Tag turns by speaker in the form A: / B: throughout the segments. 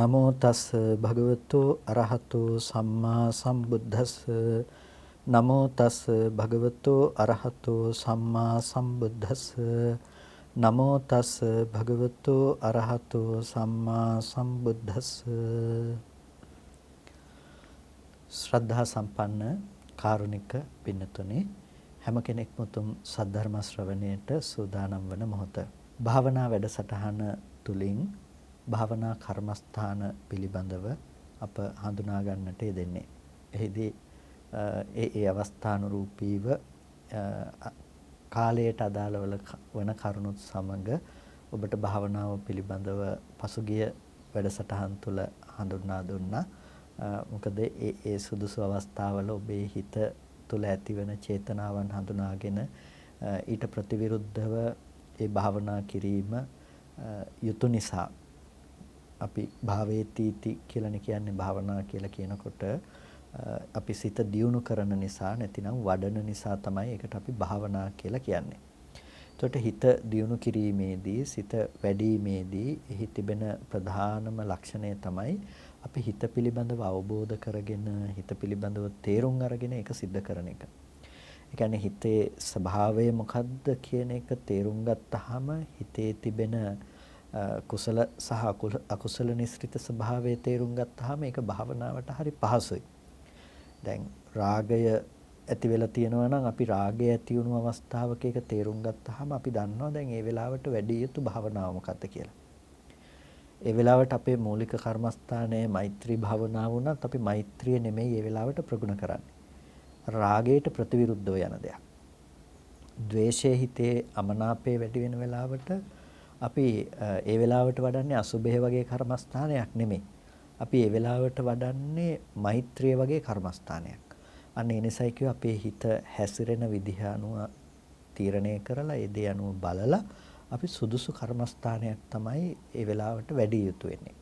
A: නමෝ තස් භගවතු අරහතෝ සම්මා සම්බුද්දස්ස නමෝ තස් භගවතු අරහතෝ සම්මා සම්බුද්දස්ස නමෝ තස් භගවතු අරහතෝ සම්මා සම්බුද්දස්ස ශ්‍රද්ධා සම්පන්න කාරුණික පින්නතුනි හැම කෙනෙක්ම උතුම් සද්ධර්ම ශ්‍රවණයට සූදානම් වන මොහොත භාවනා වැඩසටහන තුලින් භාවනා කර්මස්ථාන පිළිබඳව අප හඳුනා ගන්නට යෙදෙන්නේ. එහිදී ඒ අවස්ථානුරූපීව කාලයට අදාළ වන කරුණුත් සමග ඔබට භාවනාව පිළිබඳව පසුගිය වැඩසටහන් තුල හඳුන්වා දුන්නා. මොකද ඒ සුදුසු අවස්ථාවල ඔබේ හිත තුල ඇතිවන චේතනාවන් හඳුනාගෙන ඊට ප්‍රතිවිරුද්ධව ඒ භාවනා කිරීම යුතු නිසා අපි භාවේතීති කියලානේ කියන්නේ භාවනා කියලා කියනකොට අපි සිත දියුණු කරන නිසා නැතිනම් වඩන නිසා තමයි ඒකට අපි භාවනා කියලා කියන්නේ. එතකොට හිත දියුණු කිරීමේදී සිත වැඩිීමේදී එහි තිබෙන ප්‍රධානම ලක්ෂණය තමයි අපි හිත පිළිබඳව අවබෝධ කරගෙන හිත පිළිබඳව තේරුම් අරගෙන ඒක සිද්ධ කරන එක. ඒ කියන්නේ හිතේ ස්වභාවය මොකද්ද කියන එක තේරුම් ගත්තාම හිතේ තිබෙන කුසල සහ අකුසල නිස්ෘත ස්වභාවය තේරුම් ගත්තාම ඒක භාවනාවට හරි පහසුයි. දැන් රාගය ඇති වෙලා තියෙනවා නම් අපි රාගය ඇති වුණු අවස්ථාවක ඒක තේරුම් ගත්තාම අපි දන්නවා දැන් ඒ වෙලාවට වැඩි යුතු භාවනාව මොකක්ද කියලා. ඒ වෙලාවට අපේ මූලික කර්මස්ථානයේ මෛත්‍රී භාවනාව වුණත් අපි මෛත්‍රිය නෙමෙයි ඒ වෙලාවට ප්‍රගුණ කරන්නේ. රාගයට ප්‍රතිවිරුද්ධව යන දෙයක්. ද්වේෂයේ හිතේ අමනාපයේ වැඩි වෙන වෙලාවට අපි ඒ වෙලාවට වඩන්නේ අසුභය වගේ කර්මස්ථානයක් නෙමෙයි. අපි ඒ වෙලාවට වඩන්නේ මෛත්‍රිය වගේ කර්මස්ථානයක්. අන්න ඒ නිසායි කිව්ව අපේ හිත හැසිරෙන විදිහ අනුව තීරණය කරලා ඒ දේ අනුව බලලා අපි සුදුසු කර්මස්ථානයක් තමයි ඒ වෙලාවට වැඩි යුතු වෙන්නේ.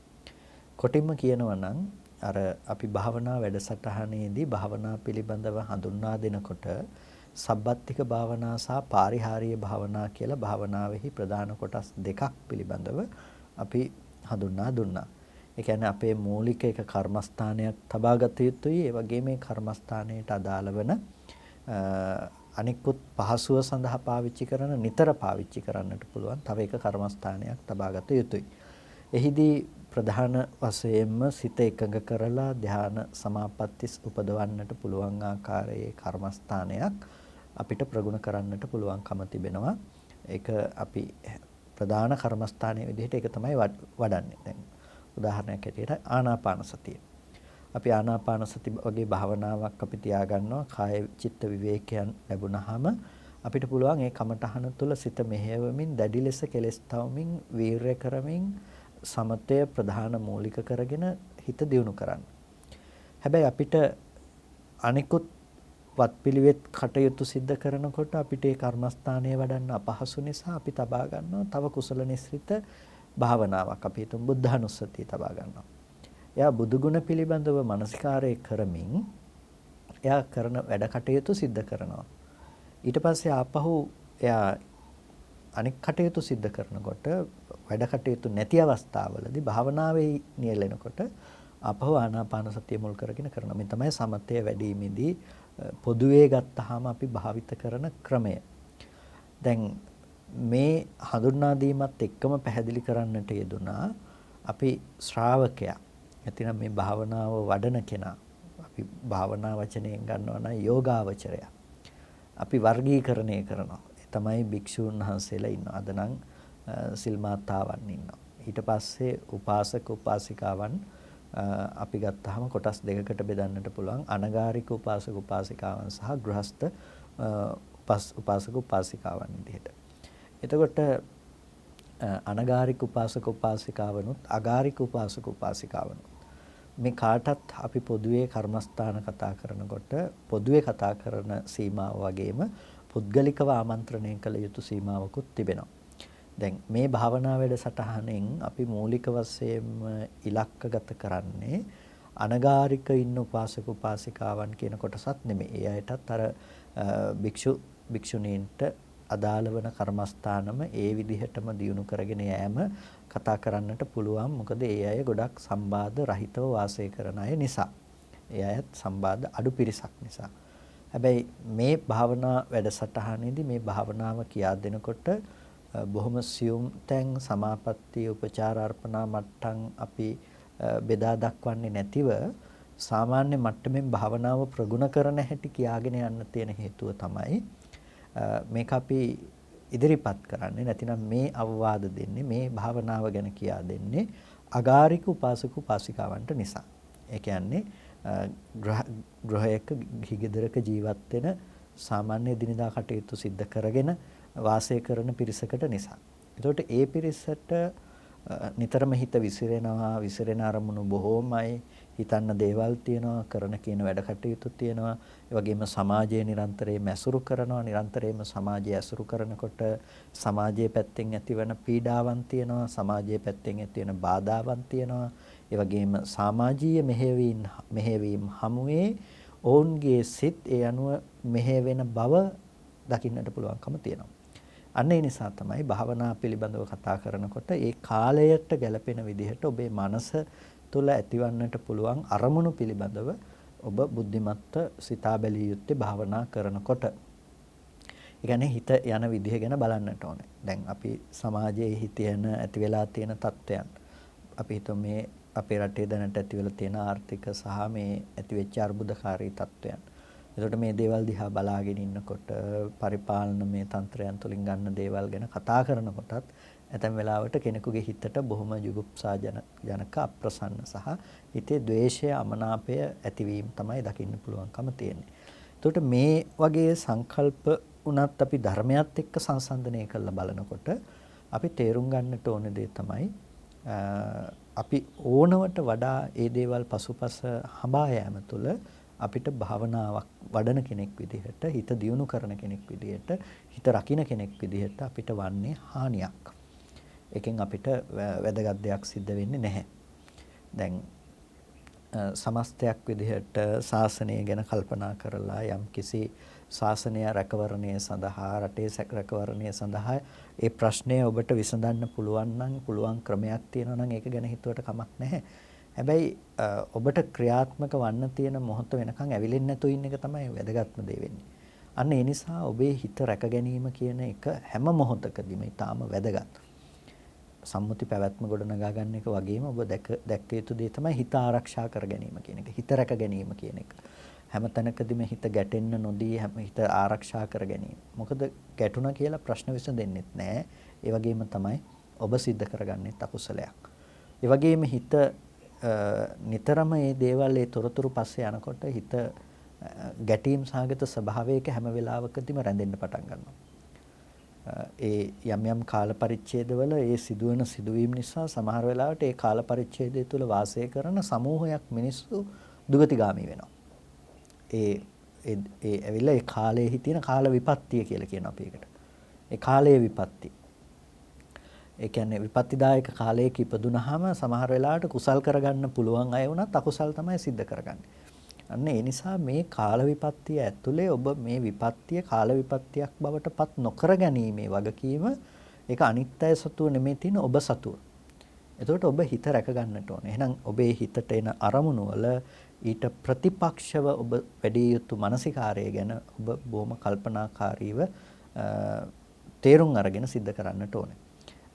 A: කොටින්ම කියනවා නම් අර අපි භාවනා වැඩසටහනේදී භාවනා පිළිබඳව හඳුන්වා දෙනකොට සබ්බත්තික භාවනා සහ පාරිහාරීය භාවනා කියලා භාවනාවෙහි ප්‍රධාන කොටස් දෙකක් පිළිබඳව අපි හඳුන්වා දුන්නා. ඒ කියන්නේ අපේ මූලික එක කර්මස්ථානයක් තබා ගත යුතුයි. ඒ වගේම මේ කර්මස්ථානයට අදාළ වෙන අනිකුත් පහසුව සඳහා පාවිච්චි කරන නිතර පාවිච්චි කරන්නට පුළුවන් තව එක කර්මස්ථානයක් තබා ගත යුතුයි. එහිදී ප්‍රධාන වශයෙන්ම සිත එකඟ කරලා ධ්‍යාන සමාපත්තිස් උපදවන්නට පුළුවන් ආකාරයේ කර්මස්ථානයක් අපිට ප්‍රගුණ කරන්නට පුළුවන්කම තිබෙනවා. ඒක අපි ප්‍රධාන කර්මස්ථානයේ විදිහට ඒක තමයි වඩන්නේ. දැන් උදාහරණයක් ඇටියට ආනාපාන සතිය. අපි ආනාපාන සති වගේ භාවනාවක් අපි තියාගන්නවා. කාය චිත්ත විවේකයන් ලැබුණාම අපිට පුළුවන් ඒ කමඨහන තුළ සිත මෙහෙයවමින් දැඩි ලෙස කෙලස් තවමින් වීරය කරමින් සමතය ප්‍රධාන මූලික කරගෙන හිත දියුණු කරන්න. හැබැයි අපිට අනිකුත් වත්පිළිවෙත් කටයුතු සිද්ධ කරනකොට අපිට ඒ කර්මස්ථානය වඩන්න අපහසු නිසා අපි තබා ගන්නවා තව කුසල නිස්ෘත භාවනාවක්. අපි හිතමු බුද්ධානුස්සතිය තබා ගන්නවා. එයා බුදුගුණ පිළිබඳව මනසිකාරය කරමින් එයා කරන වැඩ කටයුතු සිද්ධ කරනවා. ඊට පස්සේ ආපහු එයා අනික් කටයුතු සිද්ධ කරනකොට වැඩ කටයුතු නැති අවස්ථාවලදී භාවනාවේ නියැලෙනකොට ආපහු ආනාපාන සතිය මුල් කරගෙන කරනවා. මේ තමයි සමතය වැඩිීමේදී පොදුවේ ගත්තාම අපි භාවිත කරන ක්‍රමය. දැන් මේ හඳුන්වා දීමත් එක්කම පැහැදිලි කරන්නට යෙදුනා අපි ශ්‍රාවකයා නැතිනම් මේ භාවනාව වඩන කෙනා අපි භාවනා වචනයෙන් ගන්නවා නම් යෝගාවචරය අපි වර්ගීකරණය කරනවා. ඒ තමයි භික්ෂුන් වහන්සේලා ඉන්නවා. අද නම් සිල් මාතාවන් ඉන්නවා. ඊට පස්සේ උපාසක උපාසිකාවන් අපි ගත්තාම කොටස් දෙකකට බෙදන්නට පුළුවන්. අනගාരിക උපාසක උපාසිකාවන් සහ ගෘහස්ත උපාසක උපාසිකාවන් විදිහට. එතකොට අනගාരിക උපාසක උපාසිකාවනුත් අගාരിക උපාසක උපාසිකාවනුත් මේ කාටත් අපි පොදුවේ කර්මස්ථාන කතා කරනකොට පොදුවේ කතා කරන සීමාව වගේම පුද්ගලිකව ආමන්ත්‍රණය කළ යුතු සීමාවකුත් තිබෙනවා. දැන් මේ භාවනා වැඩසටහනෙන් අපි මූලික වශයෙන්ම ඉලක්කගත කරන්නේ අනගාരിക ඉන්න උපාසක උපාසිකාවන් කියන කොටසත් නෙමෙයි. ඒ අයටත් අර භික්ෂුණීන්ට අදාළ වන කර්මස්ථානම ඒ විදිහටම දියුණු කරගෙන යෑම කතා කරන්නට පුළුවන්. මොකද ඒ අය ගොඩක් සම්බාධ රහිතව වාසය කරන අය නිසා. ඒ අයත් සම්බාධ අඩු පිරිසක් නිසා. හැබැයි මේ භාවනා වැඩසටහනේදී මේ භාවනාව කියා දෙනකොට බොහොම සියුම් තැන් සමාපatti උපචාර අර්පණා මට්ටම් අපි බෙදා දක්වන්නේ නැතිව සාමාන්‍ය මට්ටමින් භාවනාව ප්‍රගුණ කරන හැටි කියාගෙන යන්න තියෙන හේතුව තමයි මේක අපි ඉදිරිපත් කරන්නේ. නැතිනම් මේ අවවාද දෙන්නේ මේ භාවනාව ගැන කියා දෙන්නේ අගාരിക උපාසක උපාසිකාවන්ට නිසා. ඒ කියන්නේ ගෘහයක ගිහිගෙදරක ජීවත් වෙන සාමාන්‍ය දිනදා කටයුතු සිද්ධ කරගෙන වාසය කරන පිරිසකට නිසා. එතකොට ඒ පිරිසට නිතරම හිත විසිරෙන අරමුණු බොහෝමයි, හිතන්න දේවල් තියෙනවා, කරන කියන වැඩ කටයුතු තියෙනවා. ඒ වගේම සමාජයේ නිරන්තරයෙන් ඇසුරු කරනවා. නිරන්තරයෙන්ම සමාජය ඇසුරු කරනකොට සමාජයේ පැත්තෙන් ඇතිවන පීඩාවන් තියෙනවා, සමාජයේ පැත්තෙන් ඇතිවන බාධාවන් තියෙනවා. ඒ වගේම සමාජීය මෙහෙවීම් හමුවේ ඔවුන්ගේ සිත් ඒ අනුව මෙහෙවෙන බව දකින්නට පුළුවන්කම තියෙනවා. අන්න ඒ නිසා තමයි භාවනා පිළිබඳව කතා කරනකොට ඒ කාලයට ගැලපෙන විදිහට ඔබේ මනස තුළ ඇතිවන්නට පුළුවන් අරමුණු පිළිබඳව ඔබ බුද්ධිමත්ව සිතා බැලිය යුත්තේ භාවනා කරනකොට. ඒ කියන්නේ හිත යන විදිහ ගැන බලන්නට ඕනේ. දැන් අපි සමාජයේ හිතේන ඇති වෙලා තියෙන තත්ත්වයන් අපි හිතමු මේ අපේ රටේ දැනට ඇති වෙලා තියෙන ආර්ථික සහ මේ ඇතිවෙච්ච අර්බුදකාරී තත්ත්වයන්. එතකොට මේ දේවල් දිහා බලාගෙන ඉන්නකොට පරිපාලන මේ තන්ත්‍රයන් තුලින් ගන්න දේවල් ගැන කතා කරනකොටත් ඇතැම් වෙලාවට කෙනෙකුගේ හිතට බොහොම ජුගුප්සා ජනක අප්‍රසන්න සහ හිතේ ද්වේෂය අමනාපය ඇතිවීම තමයි දකින්න පුළුවන්කම තියෙන්නේ. එතකොට මේ වගේ සංකල්ප උනත් අපි ධර්මයත් එක්ක සංසන්දනය කරලා බලනකොට අපි තේරුම් ගන්නට ඕන දේ තමයි අපි ඕනවට වඩා ඒ දේවල් පසුපස හඹා යාම තුළ අපිට භාවනාවක් වඩන කෙනෙක් විදිහට, හිත දියුණු කරන කෙනෙක් විදිහට, හිත රකින්න කෙනෙක් විදිහට අපිට වන්නේ හානියක්. එකෙන් අපිට වැදගත් දෙයක් සිද්ධ වෙන්නේ නැහැ. දැන් සමස්තයක් විදිහට ශාසනය ගැන කල්පනා කරලා යම්කිසි ශාසනය රැකවරණය සඳහා, රටේ රැකවරණය සඳහා ඒ ප්‍රශ්නය ඔබට විසඳන්න පුළුවන් ක්‍රමයක් තියෙනවා නම් ඒක ගැන හිතුවට කමක් නැහැ. හැබැයි ඔබට ක්‍රියාත්මක වන්න තියෙන මොහොත වෙනකන් ඇවිලෙන්නේ නැතුව ඉන්න එක තමයි වැදගත්ම දේ වෙන්නේ. අන්න ඒ නිසා ඔබේ හිත රැක ගැනීම කියන එක හැම මොහොතකදීම ඊටාම වැදගත්. සම්මුති පැවැත්ම ගොඩනගා ගන්න එක වගේම ඔබ දැක්ක යුතු දේ තමයි හිත ආරක්ෂා කර ගැනීම කියන එක. හිත රැක ගැනීම කියන එක. හැම තැනකදීම හිත ගැටෙන්න නොදී හිත ආරක්ෂා කර ගැනීම. මොකද ගැටුණා කියලා ප්‍රශ්න විසඳෙන්නෙත් නැහැ. ඒ වගේම තමයි ඔබ සිද්ධ කරගන්නෙත් අකුසලයක්. ඒ වගේම හිත නිතරම මේ දේවල් ඒ තොරතුරු පස්සේ යනකොට හිත ගැටීම් සහගත ස්වභාවයක හැම වෙලාවකදීම රැඳෙන්න පටන් ගන්නවා. ඒ යම් කාල පරිච්ඡේදවල ඒ සිදුවන සිදුවීම් නිසා සමහර වෙලාවට ඒ කාල පරිච්ඡේදය තුළ වාසය කරන සමූහයක් මිනිස්සු දුගතිගාමී වෙනවා. ඒ ඇවිල්ලා ඒ කාලයේ හිටින කාල විපත්තිය කියලා කියනවා අපි ඒකට. ඒ කාලයේ විපත්ති. ඒ කියන්නේ විපත්තිදායක කාලයක ඉපදුනහම සමහර වෙලාවට කුසල් කරගන්න පුළුවන් අය වුණත් අකුසල් තමයි සිද්ධ කරගන්නේ. අන්න ඒ නිසා මේ කාල විපත්තිය ඇතුලේ ඔබ මේ විපත්තිය කාල විපත්තියක් බවට පත් නොකර ගැනීමේ වගකීම ඒක අනිත් අය සතුව නෙමෙයි තියෙන ඔබ සතුව. එතකොට ඔබ හිත රැක ගන්නට ඕනේ. එහෙනම් ඔබේ හිතට එන අරමුණු වල ඊට ප්‍රතිපක්ෂව ඔබ වැඩි යුතු මානසිකාරය ගැන ඔබ බොහොම කල්පනාකාරීව තේරුම් අරගෙන සිද්ධ කරන්නට ඕනේ.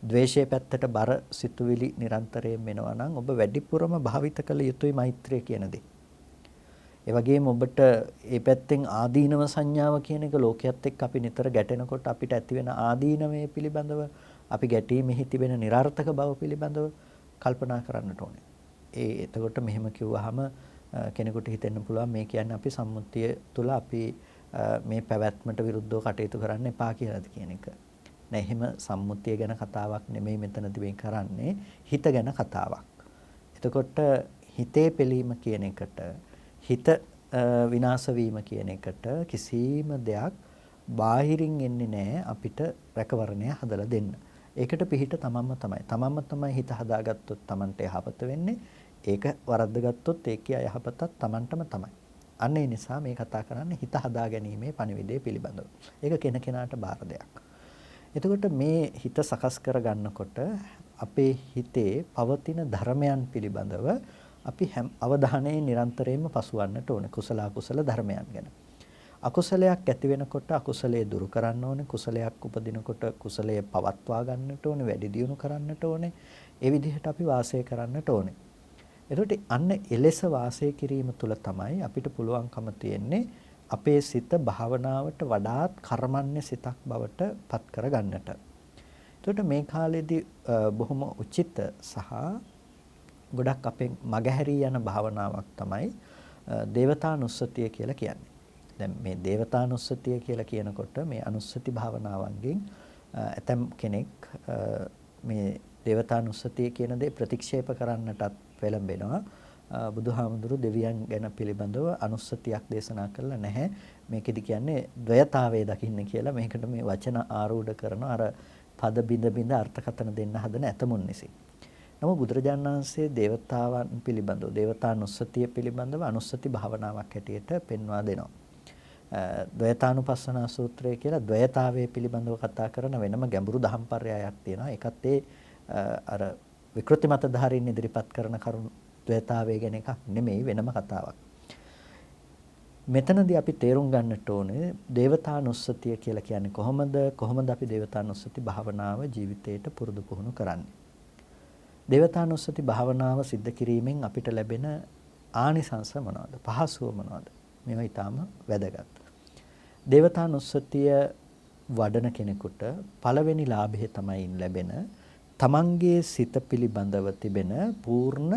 A: ද්වේෂයේ පැත්තට බර සිතුවිලි නිරන්තරයෙන් එනවා නම් ඔබ වැඩිපුරම භාවිත කළ යුතුයි මෛත්‍රිය කියන දේ. ඒ වගේම ඔබට මේ පැත්තෙන් ආදීනව සංඥාව කියන එක ලෝකයේත් එක්ක අපි නිතර ගැටෙනකොට අපිට ඇති වෙන ආදීනමේ පිළිබඳව අපි ගැටීමෙහි තිබෙන નિરර්ථක බව පිළිබඳව කල්පනා කරන්නට ඕනේ. එතකොට මෙහෙම කිව්වහම කෙනෙකුට හිතෙන්න පුළුවන් මේ කියන්නේ අපි සම්මුතිය තුළ අපි මේ පැවැත්මට විරුද්ධව කටයුතු කරන්න එපා කියලාද කියන එක. නෑ, එහෙම සම්මුතිය ගැන කතාවක් නෙමෙයි මෙතනදී මේ කරන්නේ, හිත ගැන කතාවක්. එතකොට හිතේ පෙළීම කියන එකට, හිත විනාශ වීම කියන එකට කිසිම දෙයක් බාහිරින් එන්නේ නැහැ අපිට රැකවරණය හදලා දෙන්න. ඒකට පිහිට තමන්ම තමයි හිත හදාගත්තොත් තමන්ට යහපත වෙන්නේ. ඒක වරද්දගත්තොත් ඒකේ අයහපතත් තමන්ටම තමයි. අන්න ඒ නිසා මේ කතා කරන්නේ හිත හදා ගැනීමේ පණිවිඩය පිළිබඳව. ඒක කෙනාට බාර දෙයක්. එතකොට මේ හිත සකස් කර ගන්නකොට අපේ හිතේ පවතින ධර්මයන් පිළිබඳව අපි අවධානයේ නිරන්තරයෙන්ම පසුවන්නට ඕනේ කුසල අකුසල ධර්මයන් ගැන. අකුසලයක් ඇති වෙනකොට අකුසලයේ දුරු කරන්න ඕනේ. කුසලයක් උපදිනකොට කුසලයේ පවත්වා ගන්නට ඕනේ, වැඩි දියුණු කරන්නට ඕනේ. ඒ විදිහට අපි වාසය කරන්නට ඕනේ. එතකොට අන්න එලෙස වාසය කිරීම තුළ තමයි අපිට පුළුවන්කම තියෙන්නේ අපේ සිත භාවනාවට වඩාත් කර්මන්නේ සිතක් බවට පත් කර ගන්නට. එතකොට මේ කාලේදී බොහොම උචිත සහ ගොඩක් අපෙන් මගහැරී යන භාවනාවක් තමයි දේවතානුස්සතිය කියලා කියන්නේ. දැන් මේ දේවතානුස්සතිය කියලා කියනකොට මේ අනුස්සති භාවනාවන්ගෙන් ඇතම් කෙනෙක් මේ දේවතානුස්සතිය කියන දේ ප්‍රතික්ෂේප කරන්නටත් පෙළඹෙනවා. බුදුහාමුදුරු දෙවියන් ගැන පිළිබඳව අනුස්සතියක් දේශනා කළා නැහැ. මේකෙදි කියන්නේ ද්වයතාවයේ දකින්න කියලා. මේකට මේ වචන ආරූඪ කරන අර පද බිඳ බිඳ අර්ථකථන දෙන්න හදන ඇතමුන් නිසි. නමුත් බුදුරජාණන් වහන්සේ දේවතාවන් පිළිබඳව දේවතානුස්සතිය පිළිබඳව අනුස්සති භාවනාවක් හැටියට පෙන්වා දෙනවා. ද්වයතානුපස්සනා සූත්‍රය කියලා ද්වයතාවයේ පිළිබඳව කතා කරන වෙනම ගැඹුරු දහම්පර්යායක් තියෙනවා. ඒකත් අර විකෘති මතධාරීන් ඉදිරිපත් කරන කරුණු ද්වයතාවය ගැන එකක් නෙමෙයි වෙනම කතාවක්. මෙතනදී අපි තේරුම් ගන්නට ඕනේ දේවතානුස්සතිය කියලා කියන්නේ කොහොමද අපි දේවතානුස්සති භාවනාව ජීවිතයට පුරුදු පුහුණු කරන්නේ. දේවතානුස්සති භාවනාව සිද්ධ කිරීමෙන් අපිට ලැබෙන ආනිසංස මොනවද? පහසුව මොනවද? මේවා ඊටාම වැදගත්. දේවතානුස්සතිය වඩන කෙනෙකුට පළවෙනි ලාභය තමයි ලැබෙන තමන්ගේ සිත පිළිබඳව තිබෙන පූර්ණ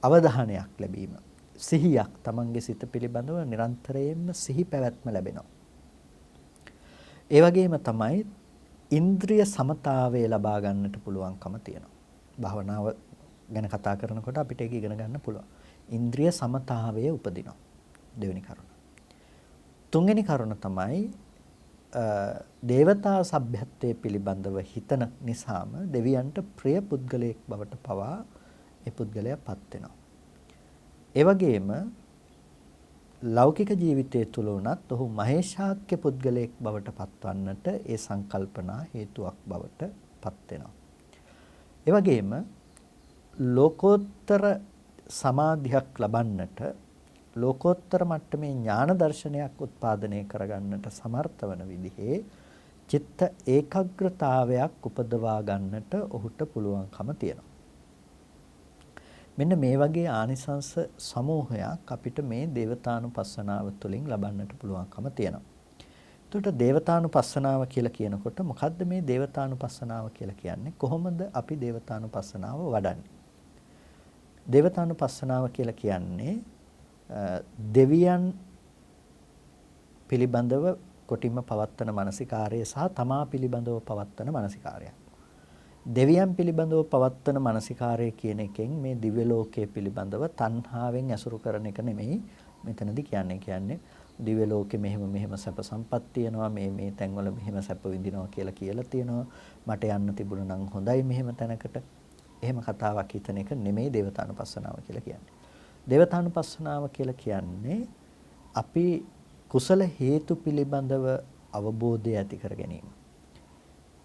A: අවධානයක් ලැබීම. සිහියක් තමන්ගේ සිත පිළිබඳව නිරන්තරයෙන්ම සිහි පැවැත්ම ලැබෙනවා. ඒ වගේම තමයි ඉන්ද්‍රිය සමතාවය ලබා ගන්නට පුළුවන්කම තියෙනවා. භාවනාව ගැන කතා කරනකොට අපිට ඒක ඉගෙන ගන්න පුළුවන්. ඉන්ද්‍රිය සමතාවය උපදිනවා. දෙවෙනි කරුණ. තුන්වෙනි කරුණ තමයි දේවතා සભ્યත්වයේ පිළිබඳව හිතන නිසාම දෙවියන්ට ප්‍රිය පුද්ගලයෙක් බවට පවා ඒ පුද්ගලයාපත් වෙනවා. ඒ වගේම ලෞකික ජීවිතයේ තුල උනත් ඔහු මහේශාක්‍ය පුද්ගලයෙක් බවට පත්වන්නට ඒ සංකල්පනා හේතුවක් බවට පත් වෙනවා. ඒ වගේම ලෝකෝත්තර සමාධියක් ලබන්නට ලෝකෝත්තර මට්ටමේ ඥාන දර්ශනයක් උත්පාදනය කරගන්නට සමර්ථ වන විදිහේ චිත්ත ඒකාග්‍රතාවයක් උපදවා ගන්නට ඔහුට පුළුවන්කම තියෙනවා. මෙන්න මේ වගේ ආනිසංස සමූහයක් අපිට මේ දේවතානුපස්සනාව තුළින් ලබන්නට පුළුවන්කම තියෙනවා. එතකොට දේවතානුපස්සනාව කියලා කියනකොට මොකද්ද මේ දේවතානුපස්සනාව කියලා කියන්නේ? කොහොමද අපි දේවතානුපස්සනාව වඩන්නේ? දේවතානුපස්සනාව කියලා කියන්නේ දෙවියන් පිළිබඳව කොටින්ම පවත්වන මානසිකාර්යය සහ තමා පිළිබඳව පවත්වන මානසිකාර්යය. දෙවියන් පිළිබඳව පවත්වන මානසිකාර්යය කියන එකෙන් මේ දිව්‍ය ලෝකයේ පිළිබඳව තණ්හාවෙන් ඇසුරු කරන එක නෙමෙයි මෙතනදී කියන්නේ දිව්‍ය ලෝකෙ මෙහෙම සැප සම්පත් තියෙනවා මේ තැන්වල මෙහෙම සැප විඳිනවා කියලා තියෙනවා මට යන්න තිබුණා නම් හොඳයි මෙහෙම තැනකට එහෙම කතාවක් හිතන එක නෙමෙයි දේවතානුපස්සනාව කියලා කියන්නේ. දේවතානුපස්සනාව කියලා කියන්නේ අපි කුසල හේතු පිළිබඳව අවබෝධය ඇති කර ගැනීම.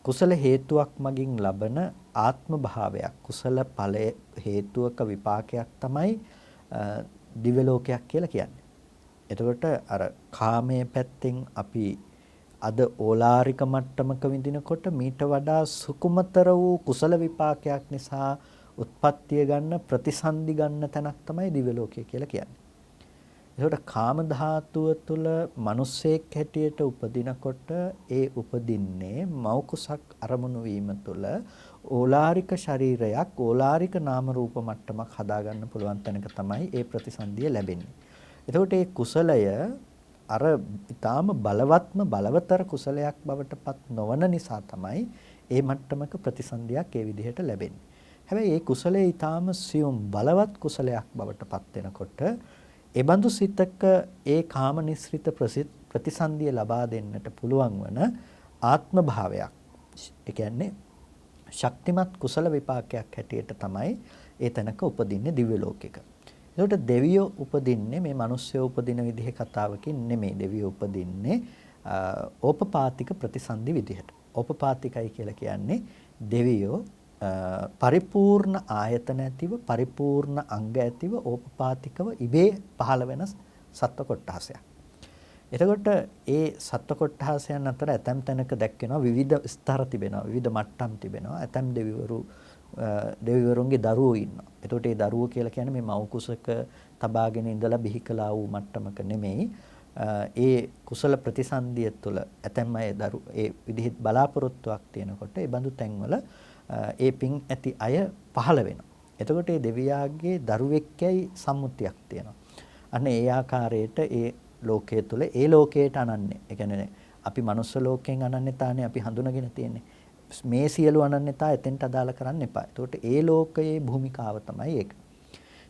A: කුසල හේතුවක් මගින් ලබන ආත්ම භාවයක් කුසල ඵල හේතුවක විපාකයක් තමයි දිව්‍ය ලෝකයක් කියලා කියන්නේ. එතකොට අර කාමයේ පැත්තෙන් අපි අද ඕලාරික මට්ටමක විඳිනකොට මීට වඩා සුකුමතර වූ කුසල විපාකයක් නිසා උත්පත්තිය ගන්න ප්‍රතිසන්දි ගන්න තැනක් තමයි දිව්‍ය ලෝකය කියලා කියන්නේ. ඒකට කාම ධාතුව තුළ මිනිස්සෙක් හැටියට උපදිනකොට ඒ උපදින්නේ මව් කුසක් අරමුණු වීම තුළ ඕලාරික ශරීරයක් ඕලාරික නාම රූප මට්ටමක් හදා ගන්න පුළුවන් තැනක තමයි ඒ ප්‍රතිසන්දිය ලැබෙන්නේ. එතකොට මේ කුසලය අර ඊටාම බලවතර කුසලයක් බවට පත් නොවන නිසා තමයි ඒ මට්ටමක ප්‍රතිසන්දියක් ඒ විදිහට ලැබෙන්නේ. හැබැයි මේ කුසලයේ ඊටාම සියුම් බලවත් කුසලයක් බවට පත් වෙනකොට ඒ බඳු සිතක ඒ කාම නිස්ෘත ප්‍රතිසන්දිය ලබා දෙන්නට පුළුවන් වන ආත්ම භාවයක්. ඒ කියන්නේ ශක්තිමත් කුසල විපාකයක් හැටියට තමයි ඒ තැනක උපදින්නේ දිව්‍ය ලෝකෙක. ඒකට දෙවියෝ උපදින්නේ මේ මිනිස්සුયો උපදින විදිහේ කතාවකින් නෙමෙයි. දෙවියෝ උපදින්නේ ඕපපාතික ප්‍රතිසන්දි විදිහට. ඕපපාතිකයි කියලා කියන්නේ දෙවියෝ පරිපූර්ණ ආයතන ඇතිව පරිපූර්ණ අංග ඇතිව ඕපපාතිකව ඉබේ පහළ වෙන සත්ව කොට්ටාසයක්. එතකොට ඒ සත්ව කොට්ටාසයන් අතර ඇතැම් තැනක දැක්වෙනවා විවිධ ස්තර තිබෙනවා, විවිධ මට්ටම් තිබෙනවා. ඇතැම් දෙවිවරුන්ගේ දරුවෝ ඉන්නවා. එතකොට මේ දරුවෝ කියලා කියන්නේ මේ මව් කුසක තබාගෙන ඉඳලා බිහි කළා වූ මට්ටමක නෙමෙයි. ඒ කුසල ප්‍රතිසන්දිය තුළ ඇතැම් අය ඒ විදිහට බලාපොරොත්තුවක් තියෙනකොට ඒ බඳු තැන්වල ඒ පින් ඇති අය පහළ වෙනවා. එතකොට මේ දෙවියාගේ දරුවෙක්යයි සම්මුතියක් තියෙනවා. අන්න ඒ ආකාරයට ඒ ලෝකයේ තුල ඒ ලෝකයට අනන්නේ. ඒ කියන්නේ අපි මනුස්ස ලෝකයෙන් අනන්‍යතානේ අපි හඳුනගෙන තියෙන්නේ. මේ සියලු අනන්‍යතා එතෙන්ට අදාළ කරන්න එපා. එතකොට ඒ ලෝකයේ භූමිකාව තමයි ඒක.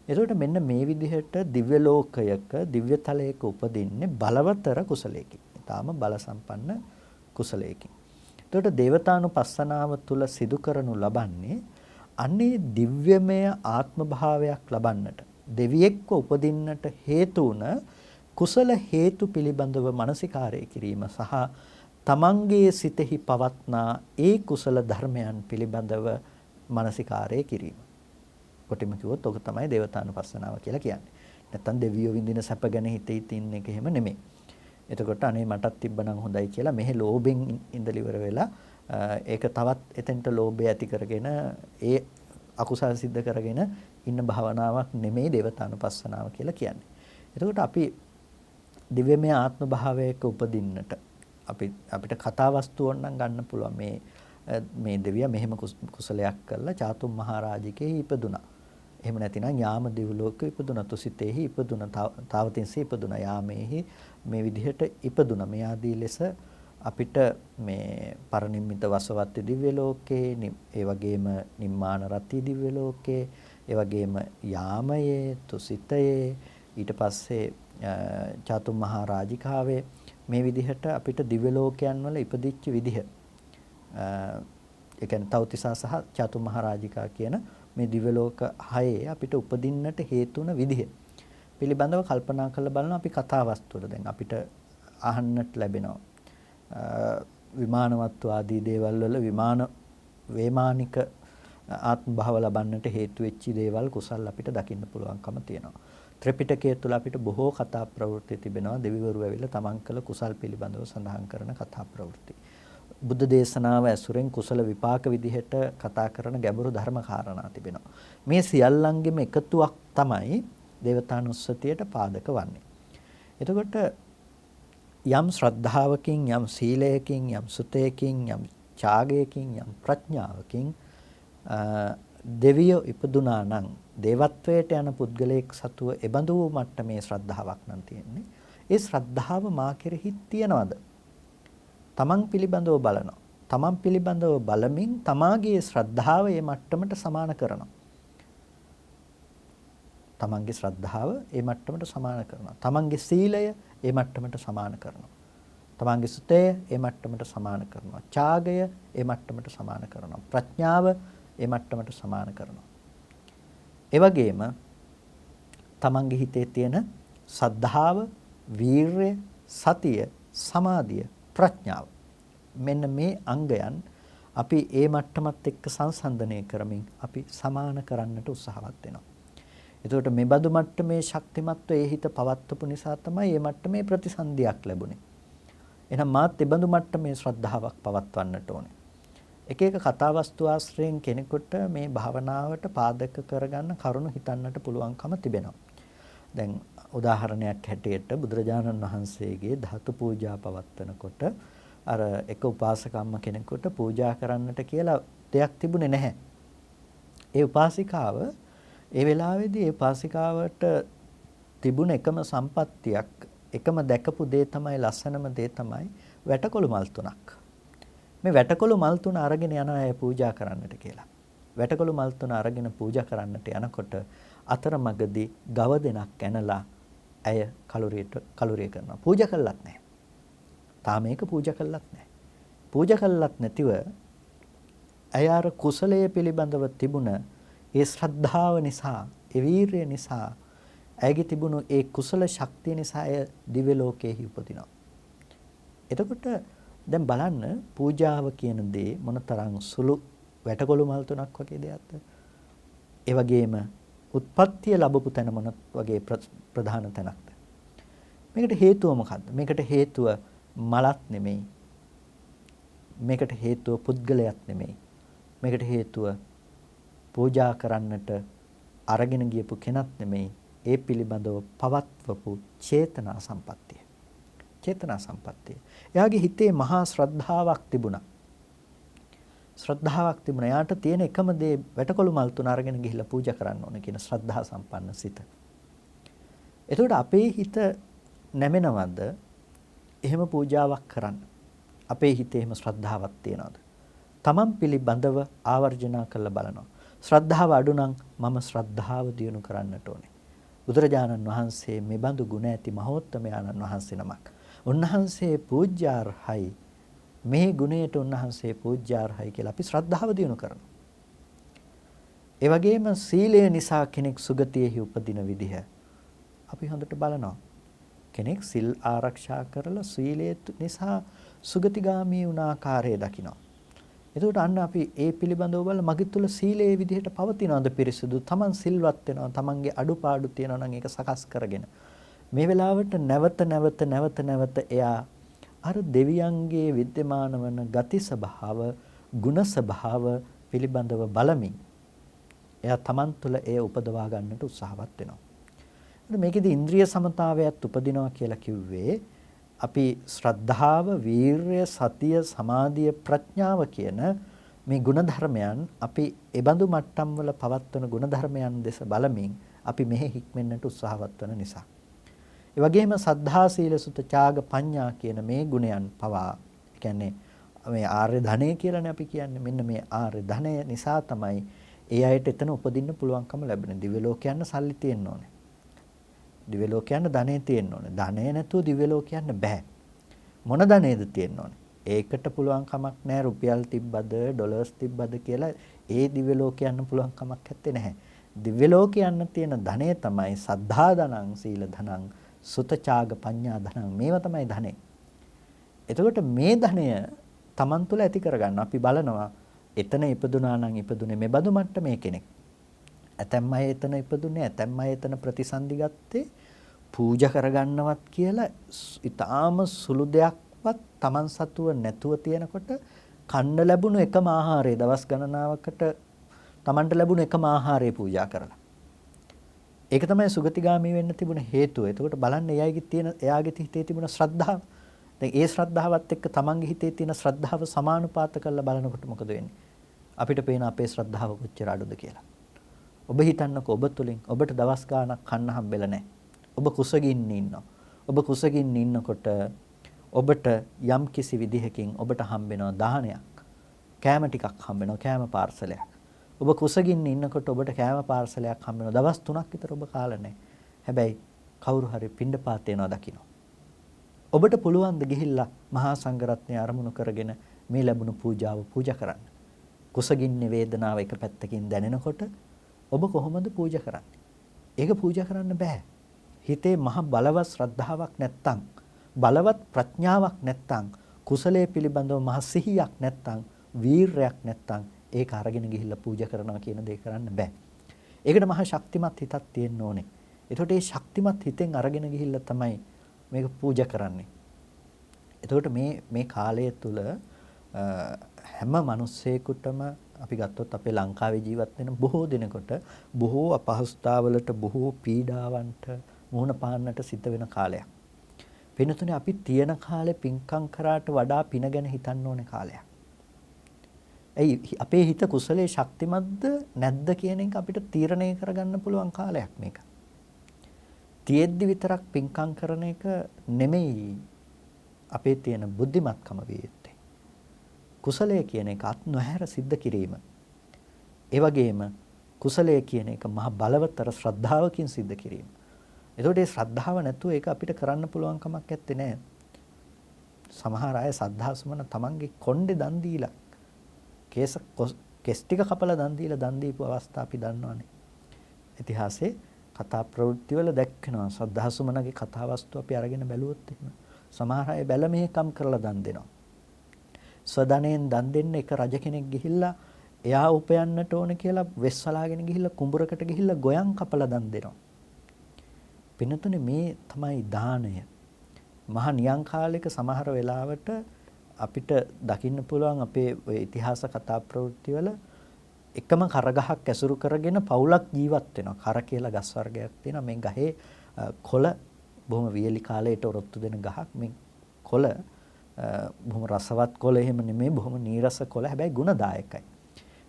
A: එතකොට මෙන්න මේ විදිහට දිව්‍ය ලෝකයක දිව්‍ය තලයක උපදින්නේ බලවතර කුසලයකින්. ඊටාම බල සම්පන්න කුසලයකින්. එතකොට දේවතානුපස්සනාව තුල සිදු කරනු ලබන්නේ අන්නේ දිව්‍යමය ආත්ම භාවයක් ලබන්නට දෙවියෙක්ව උපදින්නට හේතු වුණ කුසල හේතු පිළිබඳව මනසිකාරය කිරීම සහ තමන්ගේ සිතෙහි පවත්නා ඒ කුසල ධර්මයන් පිළිබඳව මනසිකාරය කිරීම. කොටිම කිව්වොත් ඔක තමයි දේවතානුපස්සනාව කියලා කියන්නේ. නැත්තම් දෙවියෝ විඳින සැප ගැන හිතේ තින්න එක එහෙම නෙමෙයි. එතකොට අනේ මටත් තිබ්බනම් හොඳයි කියලා මෙහි ලෝභෙන් ඉඳලා ඉවර වෙලා ඒක තවත් එතෙන්ට ලෝභය ඇති කරගෙන ඒ අකුසල සිද්ධ කරගෙන ඉන්න භාවනාවක් නෙමෙයි දේවතානුපස්සනාව කියලා කියන්නේ. එතකොට අපි දිව්‍යමය ආත්ම භාවයක උපදින්නට අපිට කතා වස්තුවක් නම් ගන්න පුළුවන් මේ දෙවියා මෙහෙම කුසලයක් කළා චාතුම් මහරජිකේ ඉපදුනා. එහෙම නැතිනම් යාම දිව්ලෝක ඉපදුනා, තුසිතේහි ඉපදුනා, තාවතින්සේ ඉපදුනා, යාමේහි මේ විදිහට ඉපදුනා. මේ ආදී ලෙස අපිට මේ පරිනිම්මිත වසවත්ති දිව්‍ය ලෝකේ, ඒ වගේම නිම්මාන රති දිව්‍ය ලෝකේ, ඒ වගේම යාමයේ, තුසිතයේ, ඊට පස්සේ චාතුම් මහරජිකාවේ මේ විදිහට අපිට දිව්‍ය ලෝකයන් වල ඉපදිච්ච විදිහ ඒ කියන්නේ තවතිසා සහ චාතුම් මහරජිකා කියන මේ දිව්‍ය ලෝක හයේ අපිට උපදින්නට හේතු වන විදිහ පිළිබඳව කල්පනා කරලා බලන අපි කතා වස්තුවල දැන් අපිට අහන්නට ලැබෙනවා විමානවත්ව ආදී දේවල් වල වේමානික ආත්ම භාව ලබන්නට හේතු වෙච්ච දේවල් කුසල් අපිට දකින්න පුළුවන්කම තියෙනවා. ත්‍රිපිටකය තුළ අපිට බොහෝ කතා ප්‍රවෘත්ති තිබෙනවා. දෙවිවරු ඇවිල්ලා තමන් කළ කුසල් පිළිබඳව සඳහන් කරන කතා ප්‍රවෘත්ති. බුද්ධ දේශනාව ඇසුරෙන් කුසල විපාක විදිහට කතා කරන ගැඹුරු ධර්ම කාරණා තිබෙනවා. මේ සියල්ලංගෙම එකතුවක් තමයි දේවතානුස්සතියට පාදක වන්නේ. එතකොට යම් ශ්‍රද්ධාවකින්, යම් සීලයකින්, යම් සුතයකින්, යම් ත්‍යාගයකින්, යම් ප්‍රඥාවකින් දෙවියෝ ඉපදුනා නම් දේවත්වයට යන පුද්ගලයෙක් සතුව එබඳු මට්ටමේ ශ්‍රද්ධාවක් නම් තියෙන්නේ. ඒ ශ්‍රද්ධාව මා කෙරෙහි තියනවද? තමන් පිළිබඳව බලනවා. තමන් පිළිබඳව බලමින් තමාගේ ශ්‍රද්ධාව ඒ මට්ටමට සමාන කරනවා. තමන්ගේ ශ්‍රද්ධාව ඒ මට්ටමට සමාන කරනවා. තමන්ගේ සීලය ඒ මට්ටමට සමාන කරනවා. තමන්ගේ සුතය ඒ මට්ටමට සමාන කරනවා. ත්‍යාගය ඒ මට්ටමට සමාන කරනවා. ප්‍රඥාව ඒ මට්ටමට සමාන කරනවා. ඒ වගේම තමන්ගේ හිතේ තියෙන සද්ධාව, වීරය, සතිය, සමාධිය, ප්‍රඥාව මෙන්න මේ අංගයන් අපි ඒ මට්ටමත් එක්ක සංසන්දනය කරමින් අපි සමාන කරන්නට උත්සාහවත් වෙනවා. එතකොට මේ බඳු මට්ටමේ ශක්තිමත්ව ඒ හිත පවත්වපු නිසා තමයි මේ මට්ටමේ ප්‍රතිසන්දියක් ලැබුණේ. එහෙනම් මාත් ඒ බඳු මට්ටමේ ශ්‍රද්ධාවක් පවත්වන්නට ඕනේ. එක එක කතා වස්තු ආශ්‍රයෙන් කෙනෙකුට මේ භාවනාවට පාදක කරගන්න කරුණු හිතන්නට පුළුවන්කම තිබෙනවා. දැන් උදාහරණයක් හැටියට බුදුරජාණන් වහන්සේගේ ධාතු පූජා පවත්වනකොට අර එක උපාසකම්ම කෙනෙකුට පූජා කරන්නට කියලා දෙයක් තිබුණේ නැහැ. ඒ උපාසිකාව ඒ වෙලාවේදී ඒ උපාසිකාවට තිබුණ එකම සම්පත්තියක්, එකම දැකපු දේ තමයි, ලස්සනම දේ තමයි වැටකොළු මල් තුනක්. මේ වැටකොළු මල් තුන අරගෙන යන අය පූජා කරන්නට කියලා. වැටකොළු මල් තුන අරගෙන පූජා කරන්නට යනකොට අතරමඟදී ගව දෙනක් ඇනලා ඇය කලුරිය කරනවා. පූජා කළත් නැහැ. තාම මේක පූජා කළත් නැහැ. පූජා කළත් නැතිව ඇය අර කුසලයේ පිළිබඳව තිබුණ ඒ ශ්‍රද්ධාව නිසා, ඒ වීරිය නිසා, ඇයගේ තිබුණු ඒ කුසල ශක්තිය නිසා ඇය දිව්‍ය ලෝකයේ උපදිනවා. එතකොට දැන් බලන්න පූජාව කියන දේ මොනතරම් සුළු වැටකොළු මල් තුනක් වගේ දෙයක්ද? ඒ වගේම උත්පත්තිය ලැබපු තැන මොන වගේ ප්‍රධාන තැනක්ද? මේකට හේතුව මොකද්ද? මේකට හේතුව මලත් නෙමෙයි. මේකට හේතුව පුද්ගලයක් නෙමෙයි. මේකට හේතුව පූජා කරන්නට අරගෙන ගියපු කෙනත් නෙමෙයි. ඒ පිළිබඳව පවත්වපු චේතනා සම්පත්තිය. චේතනා සම්පත්තිය. එයාගේ හිතේ මහා ශ්‍රද්ධාවක් තිබුණා. ශ්‍රද්ධාවක් තිබුණා. එයාට තියෙන එකම දේ වැටකොළු මල් තුන අරගෙන ගිහිල්ලා පූජා කරන්න ඕන කියන ශ්‍රද්ධා සම්පන්න සිත. එතකොට අපේ හිත නැමෙනවද එහෙම පූජාවක් කරන්න? අපේ හිතේ එහෙම ශ්‍රද්ධාවක් තියනවද? තමන් පිළිබඳව ආවර්ජනා කරලා බලනවා. ශ්‍රද්ධාව අඩු නම් මම ශ්‍රද්ධාව දියුණු කරන්නට ඕනේ. බුදුරජාණන් වහන්සේ මේ බඳු ගුණ ඇති මහෝත්තමයාණන් වහන්සේ නමක්. උන්වහන්සේ පූජ්‍යාර්හයි. මේ ගුණයට උන්වහන්සේ පූජ්‍යාර්හයි කියලා අපි ශ්‍රද්ධාව දියුණු කරනවා. ඒ වගේම සීලය නිසා කෙනෙක් සුගතියෙහි උපදින විදිහ අපි හොඳට බලනවා. කෙනෙක් සිල් ආරක්ෂා කරලා සීලය නිසා සුගතිගාමී වුණ ආකාරය දකිනවා. එතකොට අන්න අපි ඒ පිළිබඳව බලලා මගේ තුල සීලයේ විදිහට පවතිනවද පිරිසුදු? Taman සිල්වත් වෙනවා. Tamanගේ අඩුපාඩු තියෙනවා නම් ඒක සකස් කරගෙන මේ වෙලාවට නැවත එයා අර දෙවියන්ගේ විද්‍යමාන වන ගති ස්වභාව, ගුණ ස්වභාව පිළිබඳව බලමින් එයා Taman තුල එය උපදවා ගන්නට උත්සාහවත් වෙනවා. මේකෙදි ඉන්ද්‍රිය සමතාවයත් උපදිනවා කියලා කිව්වේ අපි ශ්‍රද්ධාව, වීරය, සතිය, සමාධිය, ප්‍රඥාව කියන මේ ගුණධර්මයන් අපි ඒබඳු මට්ටම් වල පවත්වන ගුණධර්මයන් දෙස බලමින් අපි මෙහි හික්මෙන්නට උත්සාහවත් වන නිසා. ඒ වගේම සද්ධා, සීල, සුත, ත්‍යාග, පඤ්ඤා කියන මේ ගුණයන් පවා කියන්නේ මේ ආර්ය ධනය කියලානේ අපි කියන්නේ. මෙන්න මේ ආර්ය ධනය නිසා තමයි ඒ අයට එතන උපදින්න පුළුවන්කම ලැබෙන්නේ. දිව්‍ය ලෝකයන් සල්ලි තියෙන්න ඕනේ. දිව්‍ය ලෝකයන් ධනෙ තියෙන්න ඕනේ. ධනෙ නැතුව දිව්‍ය ලෝකයන් බෑ. මොන ධනෙද තියෙන්න ඕනේ? ඒකට පුළුවන් කමක් නැහැ රුපියල් තිබ්බද ඩොලර්ස් තිබ්බද කියලා ඒ දිව්‍ය ලෝකයන් පුළුවන් කමක් නැත්තේ නැහැ. දිව්‍ය ලෝකයන් තියෙන ධනෙ තමයි සද්ධා ධනං, සීල ධනං, සුත, ත්‍යාග, පඤ්ඤා ධනං. මේවා තමයි ධනෙ. එතකොට මේ ධනය Taman තුල ඇති කරගන්න අපි බලනවා එතන ඉපදුනා නම් ඉපදුනේ මේ බඳු මට්ටමේ කෙනෙක්. ඇතැම් අය එතන ඉපදුනේ, ඇතැම් අය එතන ප්‍රතිසන්දි ගත්තේ පූජා කරගන්නවත් කියලා ඊටාම සුළු දෙයක්වත් Taman සතුව නැතුව තියෙනකොට කන්න ලැබුණු එකම ආහාරය දවස් ගණනාවකට Tamanට ලැබුණු එකම ආහාරය පූජා කරලා. ඒක තමයි සුගතිගාමී වෙන්න තිබුණ හේතුව. එතකොට බලන්න එයාගේ හිතේ තිබුණ ශ්‍රද්ධාව. දැන් ඒ ශ්‍රද්ධාවත් එක්ක Tamanගේ හිතේ තියෙන ශ්‍රද්ධාව සමානුපාත කරලා බලනකොට මොකද වෙන්නේ? අපිට පේන අපේ ශ්‍රද්ධාව කොච්චර අඩුද කියලා. ඔබ හිතන්නකෝ ඔබ තුලින් ඔබට දවස් ගාණක් කන්න හම්බෙලා නැහැ. ඔබ කුසගින්න ඉන්නවා. ඔබ කුසගින්න ඉන්නකොට ඔබට යම් කිසි විදිහකින් ඔබට හම්බෙනවා දාහනයක්. කෑම ටිකක් හම්බෙනවා, කෑම පාර්සලයක්. ඔබ කුසගින්න ඉන්නකොට ඔබට කෑම පාර්සලයක් හම්බෙනවා. දවස් 3ක් විතර ඔබ කාලා නැහැ. හැබැයි කවුරු හරි පිණ්ඩපාත යනවා දකින්න. ඔබට පුළුවන් ද ගිහිල්ලා මහා සංඝරත්නය අරමුණු කරගෙන මේ ලැබුණු පූජාව පූජා කරන්න. කුසගින්නේ වේදනාව එක පැත්තකින් දැනෙනකොට ඔබ කොහොමද පූජා කරන්නේ? ඒක පූජා කරන්න බෑ. හිතේ මහ බලවත් ශ්‍රද්ධාවක් නැත්තම්, බලවත් ප්‍රඥාවක් නැත්තම්, කුසලයේ පිළිබඳව මහ සිහියක් නැත්තම්, වීරයක් නැත්තම් ඒක අරගෙන ගිහිල්ලා පූජා කරනවා කියන දේ කරන්න බෑ. ඒකට මහ ශක්තිමත් හිතක් තියෙන්න ඕනේ. එතකොට මේ ශක්තිමත් හිතෙන් අරගෙන ගිහිල්ලා තමයි මේක පූජා කරන්නේ. එතකොට මේ කාලය තුල හැම මිනිස්සෙකුටම අපි ගත්තොත් අපේ ලංකාවේ ජීවත් වෙන බොහෝ දෙනෙකුට බොහෝ අපහසුතාවලට බොහෝ පීඩාවන්ට මුහුණ පාන්නට සිද්ධ වෙන කාලයක්. වෙනතුනේ අපි තියෙන කාලේ පින්කම් කරාට වඩා පින ගැන හිතන්න ඕනේ කාලයක්. අපේ හිත කුසලයේ ශක්තිමත්ද නැද්ද කියන එක අපිට තීරණය කරගන්න පුළුවන් කාලයක් මේක. තියෙද්දි විතරක් පින්කම් කරන එක නෙමෙයි අපේ තියෙන බුද්ධිමත්කම විය යුත්තේ. කුසලය කියන එක අත් නොහැර සිද්ධ කිරීම. ඒ වගේම කුසලය කියන එක මහ බලවතර ශ්‍රද්ධාවකින් සිද්ධ කිරීම. එතකොට මේ ශ්‍රද්ධාව නැතුව ඒක අපිට කරන්න පුළුවන් කමක් නැත්තේ නෑ. සමහර අය සද්ධාසුමන තමන්ගේ කොණ්ඩේ දන් දීලා කෙස් ටික කපලා දන් දීලා දන් දීපු අවස්ථා අපි දන්නවනේ. ඉතිහාසයේ කතා ප්‍රවෘත්ති වල දැක්කනවා සද්ධාසුමනගේ කතා වස්තු අපි අරගෙන බැලුවොත් එහෙම සමහර අය බැල මෙහෙකම් කරලා දන් දෙනවා. ස්වධනයෙන් දන් දෙන්න එක රජ කෙනෙක් ගිහිල්ලා එයා උපයන්නට ඕන කියලා වෙස්වලාගෙන ගිහිල්ලා කුඹරකට ගිහිල්ලා ගොයන් කපලා දන් දෙනවා. පින්නතුනේ මේ තමයි දානය. මහා නියං කාලයක සමහර වෙලාවට අපිට දකින්න පුළුවන් අපේ ඔය ඉතිහාස කතා ප්‍රවෘත්ති වල එකම කරගහක් ඇසුරු කරගෙන පවුලක් ජීවත් වෙනවා. කර කියලා ගස් වර්ගයක් තියෙනවා. මේ ගහේ කොළ බොහොම වියලි කාලයට ඔරොත්තු දෙන ගහක්. මේ කොළ බොහොම රසවත් කොළ එහෙම නෙමෙයි, බොහොම නීරස කොළ. හැබැයි ගුණදායකයි.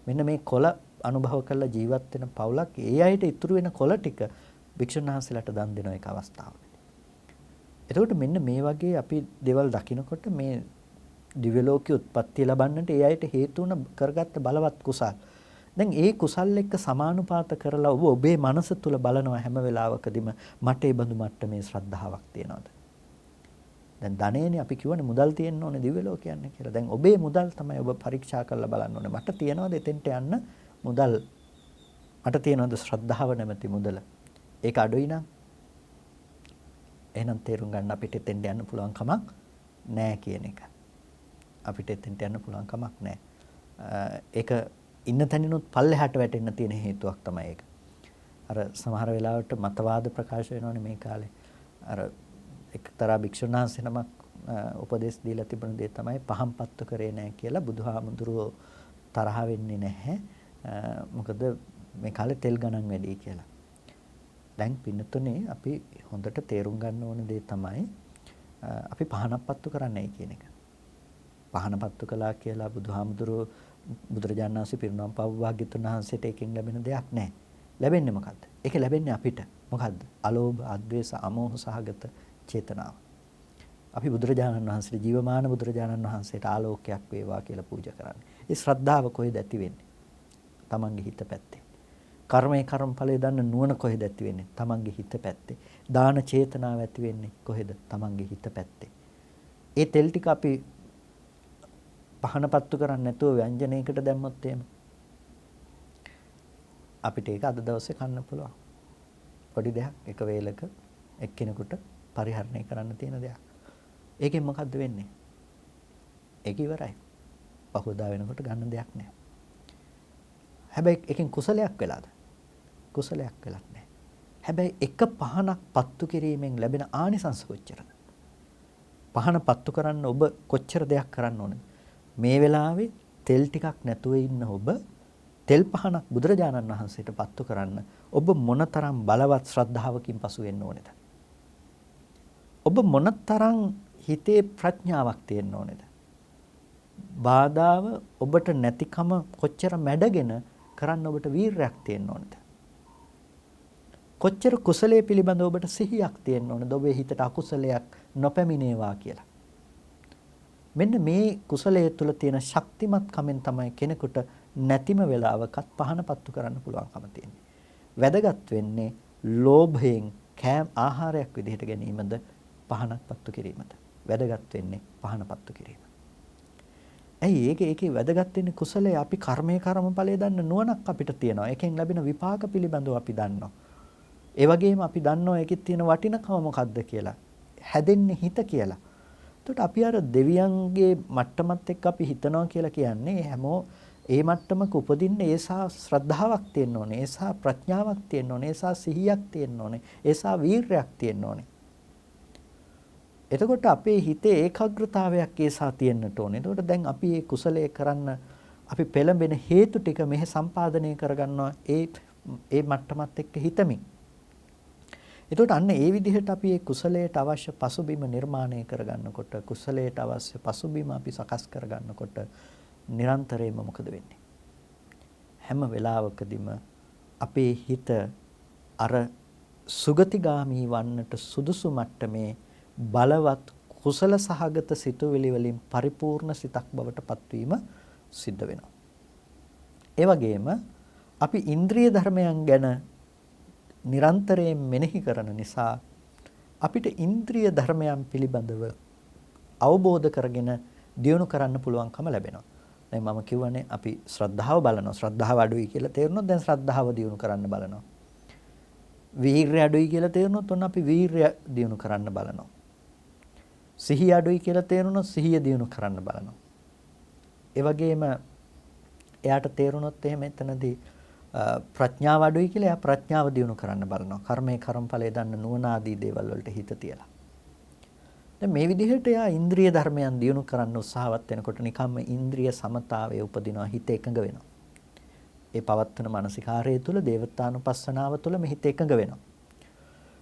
A: මෙන්න මේ කොළ අනුභව කරලා ජීවත් වෙන පවුලක් ඒ අයට ඉතුරු වෙන කොළ ටික භික්ෂුන් වහන්සේලාට දන් දෙන එක අවස්ථාවකදී. එතකොට මෙන්න මේ වගේ අපි දේවල් දකිනකොට මේ දිව්‍ය ලෝකයේ උත්පත්ති ලබන්නට ඒ අයට හේතු වුණ කරගත්ත බලවත් කුසල්. දැන් ඒ කුසල් එක්ක සමානුපාත කරලා ඔබ ඔබේ මනස තුල බලනවා හැම වෙලාවකදීම මට ඒ බඳු මට්ටමේ ශ්‍රද්ධාවක් තියනවාද? දැන් ධනෙනේ අපි කියවනේ මුදල් තියෙන්න ඕනේ දිව්‍ය ලෝකයන්නේ කියලා. දැන් ඔබේ මුදල් තමයි ඔබ පරීක්ෂා කරලා බලන්න ඕනේ. මට තියනවාද එතෙන්ට යන්න මුදල්? මට තියනවාද ශ්‍රද්ධාව නැමැති මුදල? ඒක අඩුයි නම් එහෙනම් තේරුම් ගන්න අපිට එතෙන්ට යන්න පුළුවන් කමක් නැහැ කියන එක. අපිට එතෙන්ට යන්න පුළුවන් කමක් නැහැ. ඒක ඉන්න තැනිනුත් පල්ලෙහාට වැටෙන්න තියෙන හේතුවක් තමයි ඒක. අර සමහර වෙලාවට මතවාද ප්‍රකාශ වෙනවනේ මේ කාලේ. අර එක්තරා භික්ෂුන් වහන්සේ නමක් උපදේශ දීලා තිබුණ දේ තමයි පහන් පත්තු කරේ නැහැ කියලා. බුදුහාමුදුරුවෝ තරහ වෙන්නේ නැහැ. මොකද මේ කාලේ තෙල් ගණන් වැඩි කියලා. දැන් පින්නතුනේ අපි හොඳට තේරුම් ගන්න ඕන දේ තමයි අපි පහනක් පත්තු කරන්නයි කියන එක. පහන පත්තු කළා කියලා බුදුහාමුදුරුවෝ බුදුරජාණන් වහන්සේ පිරිනමන පාව භාග්‍යතුන් වහන්සේට එකෙන් ලැබෙන දෙයක් නැහැ. ලැබෙන්නේ මොකද්ද? ඒක ලැබෙන්නේ අපිට. මොකද්ද? අලෝභ, අද්වේෂ, අමෝහ සහගත චේතනාව. අපි බුදුරජාණන් වහන්සේට ජීවමාන බුදුරජාණන් වහන්සේට ආලෝකයක් වේවා කියලා පූජා කරන්නේ. ඒ ශ්‍රද්ධාව කොහෙද ඇති වෙන්නේ? තමන්ගේ හිත පැත්තේ. කර්මයේ කර්මඵලයේ දන්න නුවණ කොහෙද ඇති වෙන්නේ? තමන්ගේ හිත පැත්තේ. දාන චේතනාව ඇති වෙන්නේ කොහෙද? තමන්ගේ හිත පැත්තේ. ඒ තෙල් ටික අපි පහන පත්තු කරන්නේ නැතුව ව්‍යංජනයකට දැම්මොත් එහෙම අපිට ඒක අද දවසේ කන්න පුළුවන්. පොඩි දෙයක් එක වේලක එක්කෙනෙකුට පරිහරණය කරන්න තියෙන දෙයක්. ඒකෙන් මොකද්ද වෙන්නේ? ඒක ඉවරයි. පහවදා වෙනකොට ගන්න දෙයක් නැහැ. හැබැයි එකෙන් කුසලයක් වෙලාද? කුසලයක් වෙලක් නැහැ. හැබැයි එක පහනක් පත්තු කිරීමෙන් ලැබෙන ආනිසංස කොච්චරද? පහන පත්තු කරන්න ඔබ කොච්චර දෙයක් කරන්න ඕනද? මේ වෙලාවේ තෙල් ටිකක් නැතුව ඉන්න ඔබ තෙල් පහනක් බුදුරජාණන් වහන්සේට පත්තු කරන්න ඔබ මොනතරම් බලවත් ශ්‍රද්ධාවකින් පසු වෙන්න ඕනේද? ඔබ මොනතරම් හිතේ ප්‍රඥාවක් තියෙන්න ඕනේද? බාධාව ඔබට නැතිකම කොච්චර මැඩගෙන කරන්න ඔබට වීරයක් තියෙන්න ඕනේද? කොච්චර කුසලයේ පිළිබඳ ඔබට සිහියක් තියෙන්න ඕනේද? ඔබේ හිතට අකුසලයක් නොපැමිණේවා කියලා. මෙන්න මේ කුසලයේ තුල තියෙන ශක්තිමත් කමෙන් තමයි කෙනෙකුට නැතිම වෙලාවකත් පහන පත්තු කරන්න පුළුවන්කම තියෙන්නේ. වැදගත් වෙන්නේ ලෝභයෙන් කෑම ආහාරයක් විදිහට ගැනීමද පහනක් පත්තු කිරීමද? වැදගත් වෙන්නේ පහන පත්තු කිරීම. ඇයි ඒකේ වැදගත් වෙන්නේ කුසලයේ අපි කර්මයේ කර්මඵලයේ දන්න නුවණක් අපිට තියෙනවා. ඒකෙන් ලැබෙන විපාක පිළිබඳව අපි දන්නවා. ඒ වගේම අපි දන්නවා ඒකෙත් තියෙන වටිනකම මොකක්ද කියලා. හැදෙන්නේ හිත කියලා. එතකොට අපි අර දෙවියන්ගේ මට්ටමත් එක්ක අපි හිතනවා කියලා කියන්නේ හැමෝ ඒ මට්ටමක උපදින්න ඒසා ශ්‍රද්ධාවක් තියෙන්න ඕනේ. ඒසා ප්‍රඥාවක් තියෙන්න ඕනේ. ඒසා සිහියක් තියෙන්න ඕනේ. ඒසා වීරයක් තියෙන්න ඕනේ. එතකොට අපේ හිතේ ඒකාග්‍රතාවයක් ඒසා තියෙන්නට ඕනේ. එතකොට දැන් අපි මේ කුසලයේ කරන්න අපි පෙළඹෙන හේතු ටික මෙහි සම්පාදනය කරගන්නවා ඒ මට්ටමත් එක්ක හිතමින්. එතකොට අන්න ඒ විදිහට අපි මේ කුසලයට අවශ්‍ය පසුබිම නිර්මාණය කරගන්නකොට කුසලයට අවශ්‍ය පසුබිම අපි සකස් කරගන්නකොට නිරන්තරයෙන්ම මොකද වෙන්නේ? හැම වෙලාවකදීම අපේ හිත අර සුගතිගාමී වන්නට සුදුසු මට්ටමේ බලවත් කුසල සහගත සිතුවිලි වලින් පරිපූර්ණ සිතක් බවට පත්වීම සිද්ධ වෙනවා. ඒ වගේම අපි ඉන්ද්‍රිය ධර්මයන් ගැන නිරන්තරයෙන් මෙනෙහි කරන නිසා අපිට ඉන්ද්‍රිය ධර්මයන් පිළිබඳව අවබෝධ කරගෙන දියුණු කරන්න පුළුවන්කම ලැබෙනවා. දැන් මම කියවනේ අපි ශ්‍රද්ධාව බලනවා. ශ්‍රද්ධාව අඩුයි කියලා තේරුණොත් දැන් ශ්‍රද්ධාව දියුණු කරන්න බලනවා. වීර්ය අඩුයි කියලා තේරුණොත් ඔන්න අපි වීර්ය දියුණු කරන්න බලනවා. සිහිය අඩුයි කියලා තේරුණොත් සිහිය දියුණු කරන්න බලනවා. ඒ වගේම එයාට තේරුණොත් එහෙම එතනදී ප්‍රඥාව අඩුයි කියලා එයා ප්‍රඥාව දියුණු කරන්න බලනවා. කර්මයේ කර්මඵලයේ දන්න නුවණ ආදී දේවල් වලට හිත තියලා. දැන් මේ විදිහට එයා ඉන්ද්‍රිය ධර්මයන් දියුණු කරන්න උත්සාහවත් වෙනකොට නිකම්ම ඉන්ද්‍රිය සමතාවයේ උපදිනවා, හිත එකඟ වෙනවා. ඒ පවත්තන මානසිකාරය තුළ දේවතානුපස්සනාව තුළ මේ හිත එකඟ වෙනවා.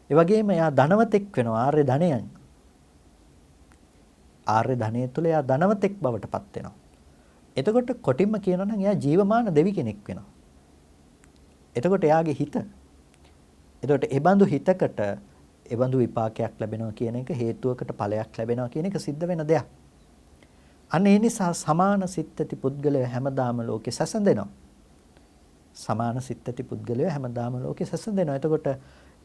A: ඒ වගේම එයා ධනවතෙක් වෙනවා, ආර්ය ධනයන්. ආර්ය ධනය තුළ එයා ධනවතෙක් බවට පත් වෙනවා. එතකොට කොටින්ම කියනවා නම් එයා ජීවමාන දෙවි කෙනෙක් වෙනවා. එතකොට එයාගේ හිත. එතකොට ඒ බඳු හිතකට ඒ බඳු විපාකයක් ලැබෙනවා කියන එක, හේතුවකට ඵලයක් ලැබෙනවා කියන එක සිද්ධ වෙන දෙයක්. අන්න ඒ නිසා සමාන සිත් ඇති පුද්ගලයා හැමදාම ලෝකේ සැසඳෙනවා. සමාන සිත් ඇති පුද්ගලයා හැමදාම ලෝකේ සැසඳෙනවා. එතකොට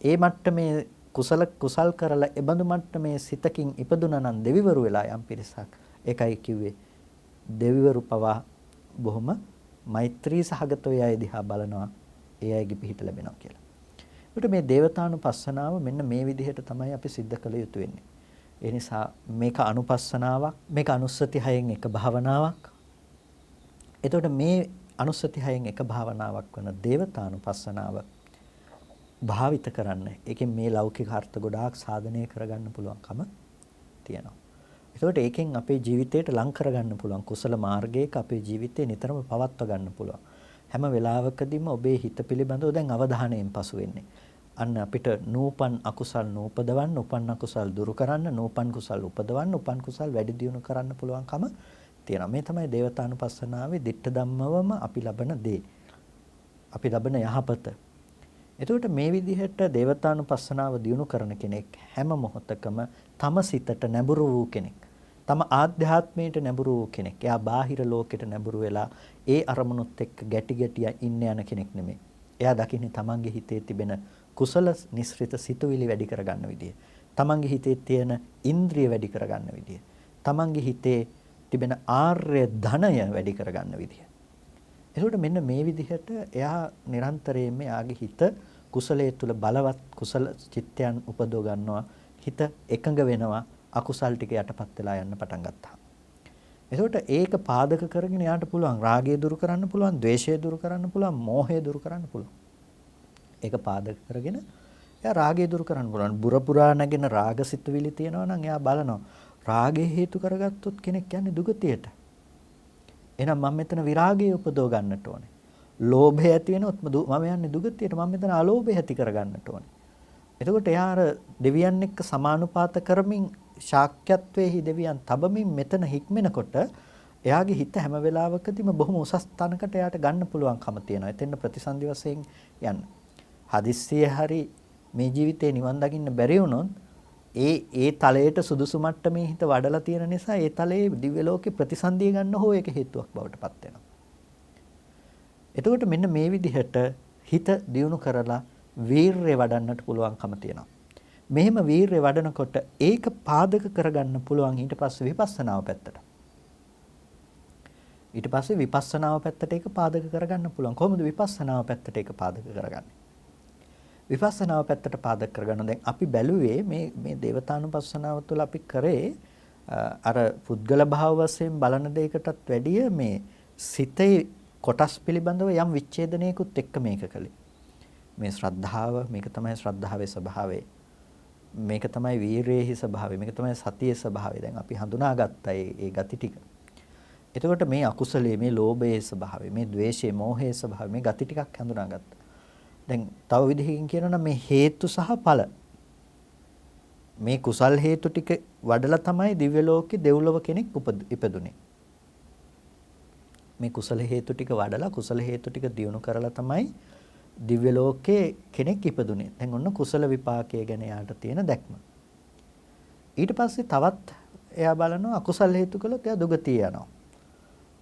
A: ඒ මට්ටමේ කුසල් කරලා ඒ බඳු මට්ටමේ සිතකින් ඉපදුනා නම් දෙවිවරු වෙලා යම් පිරිසක්. ඒකයි කිව්වේ දෙවිවරු පවා බොහොම මෛත්‍රී සහගතව අය දිහා බලනවා. ඒ අයගේ පිහිට ලැබෙනවා කියලා. ඒකට මේ දේවතානුපස්සනාව මෙන්න මේ විදිහට තමයි අපි සිද්ධ කළ යුතු වෙන්නේ. ඒ නිසා මේක අනුපස්සනාවක්, මේක අනුස්සති හයෙන් එක භාවනාවක්. එතකොට මේ අනුස්සති හයෙන් එක භාවනාවක් වන දේවතානුපස්සනාව භාවිත කරන්න. ඒකෙන් මේ ලෞකික අර්ථ ගොඩාක් සාධනය කරගන්න පුළුවන්කම තියෙනවා. ඒකට ඒකෙන් අපේ ජීවිතයට ලං කරගන්න පුළුවන් කුසල මාර්ගයක අපේ ජීවිතේ නිතරම පවත්වා ගන්න පුළුවන්. හැම වෙලාවකදීම ඔබේ හිත පිළිබඳව දැන් අවධානයෙන් පසු වෙන්නේ. අන්න අපිට නූපන් අකුසල් නූපදවන්න, උපන් අකුසල් දුරු කරන්න, නූපන් කුසල් උපදවන්න, උපන් කුසල් වැඩි දියුණු කරන්න පුළුවන්කම තියෙනවා. මේ තමයි දේවතානුපස්සනාවේ ditta ධම්මවම අපි ලබන දේ. අපි ලබන යහපත. එතකොට මේ විදිහට දේවතානුපස්සනාව දියුණු කරන කෙනෙක් හැම මොහොතකම තම සිතට නැඹුරු වූ කෙනෙක්. තම ආධ්‍යාත්මයට නැඹුරු වූ කෙනෙක්. එයා බාහිර ලෝකෙට නැඹුරු වෙලා ඒ අරමුණුත් එක්ක ගැටි ඉන්න යන කෙනෙක් නෙමෙයි. එයා දකින්නේ තමන්ගේ හිතේ තිබෙන කුසල නිස්ෘත සිතුවිලි වැඩි කරගන්න විදිය. තමන්ගේ හිතේ තියෙන ඉන්ද්‍රිය වැඩි කරගන්න විදිය. තමන්ගේ හිතේ තිබෙන ආර්ය ධනය වැඩි කරගන්න විදිය. ඒකට මෙන්න මේ විදිහට එයා නිරන්තරයෙන්ම එයාගේ හිත කුසලයේ තුල බලවත් කුසල චිත්තයන් උපදව ගන්නවා. හිත එකඟ වෙනවා. අකුසල් ටික යටපත් වෙලා යන්න පටන් ගත්තා. එතකොට ඒක පාදක කරගෙන යාට පුළුවන් රාගය දුරු කරන්න පුළුවන්, ද්වේෂය දුරු කරන්න පුළුවන්, මෝහය දුරු කරන්න පුළුවන්. ඒක පාදක කරගෙන එයා රාගය දුරු කරන්න පුළුවන්. බුර පුරා නැගෙන රාගසිතුවිලි තියෙනවා නම් එයා බලනවා රාගය හේතු කරගත්තොත් කෙනෙක් යන්නේ දුගතියට. එහෙනම් මම මෙතන විරාගය උපදව ගන්නට ඕනේ. ලෝභය ඇති වෙනොත් මම යන්නේ දුගතියට. මම මෙතන අලෝභය ඇති කර ගන්නට ඕනේ. එතකොට එයා අර දෙවියන් එක්ක සමානුපාත කරමින් ශාක්‍යත්වයේහි දෙවියන් තබමින් මෙතන හික්මෙනකොට එයාගේ හිත හැම වෙලාවකදීම බොහොම උසස් තැනකට එයාට ගන්න පුළුවන්කම තියෙනවා. එතෙන් ප්‍රතිසන්දි වශයෙන් යන්න. හදිස්සියේ හරි මේ ජීවිතේ නිවන් දකින්න බැරි වුණොත් ඒ තලයට සුදුසු මට්ටමේ හිත වඩලා තියෙන නිසා ඒ තලයේ දිව්‍ය ලෝකේ ප්‍රතිසන්දිය ගන්න හෝ ඒක හේතුවක් බවට පත් වෙනවා. එතකොට මෙන්න මේ විදිහට හිත දියුණු කරලා වීරය වඩන්නට පුළුවන්කම තියෙනවා. මෙහෙම වීරය වඩනකොට ඒක පාදක කරගන්න පුළුවන් ඊට පස්සේ විපස්සනාව පැත්තට. ඊට පස්සේ විපස්සනාව පැත්තට ඒක පාදක කරගන්න පුළුවන්. කොහොමද විපස්සනාව පැත්තට ඒක පාදක කරගන්නේ? විපස්සනාව පැත්තට පාදක කරගන්න දැන් අපි බැලුවේ මේ දේවතානුපස්සනාව තුළ අපි කරේ අර පුද්ගල භාව වශයෙන් බලන දෙයකටත් වැඩිය මේ සිතේ කොටස් පිළිබඳව යම් විච්ඡේදනයකුත් එක්ක මේක කළේ. මේ ශ්‍රද්ධාව, මේක තමයි ශ්‍රද්ධාවේ ස්වභාවය. මේක තමයි වීරයේහි ස්වභාවය. මේක තමයි සතියේ ස්වභාවය. දැන් අපි හඳුනාගත්තා ඒ ගති ටික. එතකොට මේ අකුසලයේ, මේ ලෝභයේ ස්වභාවය, මේ ද්වේෂයේ, මෝහයේ ස්වභාවය, මේ ගති ටිකක් හඳුනාගත්තා. දැන් තව විදිහකින් කියනවා නම් මේ හේතු සහ ඵල. මේ කුසල් හේතු ටික වඩලා තමයි දිව්‍ය ලෝකේ දෙව්ලොව කෙනෙක් ඉපදුනේ. මේ කුසල හේතු ටික වඩලා කුසල හේතු ටික දියුණු කරලා තමයි දිව්‍ය ලෝකේ කෙනෙක් ඉපදුනේ. දැන් ඔන්න කුසල විපාකයේ ගැන යාට තියෙන දැක්ම. ඊට පස්සේ තවත් එයා බලනවා අකුසල හේතු කළොත් එයා දුගතිය යනවා.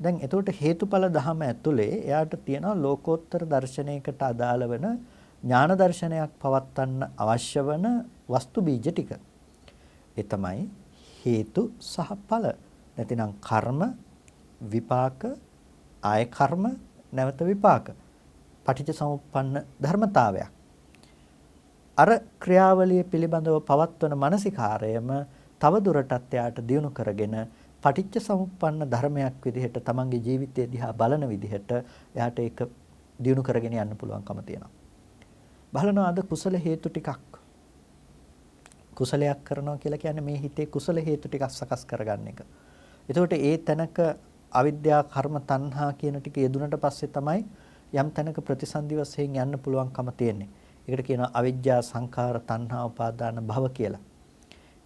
A: දැන් එතකොට හේතුඵල ධම ඇතුලේ එයාට තියෙනවා ලෝකෝත්තර දර්ශනයකට අදාළ වෙන ඥාන දර්ශනයක් පවත්වන්න අවශ්‍ය වෙන වස්තු බීජ ටික. ඒ තමයි හේතු සහ ඵල. නැතිනම් කර්ම, විපාක, ආය කර්ම, නැවත විපාක. පටිච්ච සමුප්පන්න ධර්මතාවයක්. අර ක්‍රියාවලිය පිළිබඳව පවත්වන මානසිකාරයම තව දුරටත් එයාට දියුණු කරගෙන පටිච්ච සමුප්පන්න ධර්මයක් විදිහට තමන්ගේ ජීවිතය දිහා බලන විදිහට එයාට ඒක දියුණු කරගෙන යන්න පුළුවන්කම තියෙනවා. බලනවා අද කුසල හේතු ටිකක් කුසලයක් කරනවා කියලා කියන්නේ මේ හිතේ කුසල හේතු ටිකක් සකස් කරගන්න එක. එතකොට ඒ තැනක අවිද්‍යා කර්ම තණ්හා කියන ටික යෙදුනට පස්සේ තමයි යම් තැනක ප්‍රතිසන්දි වශයෙන් යන්න පුළුවන්කම තියෙන්නේ. ඒකට කියනවා අවිද්‍යා සංඛාර තණ්හා උපාදාන භව කියලා.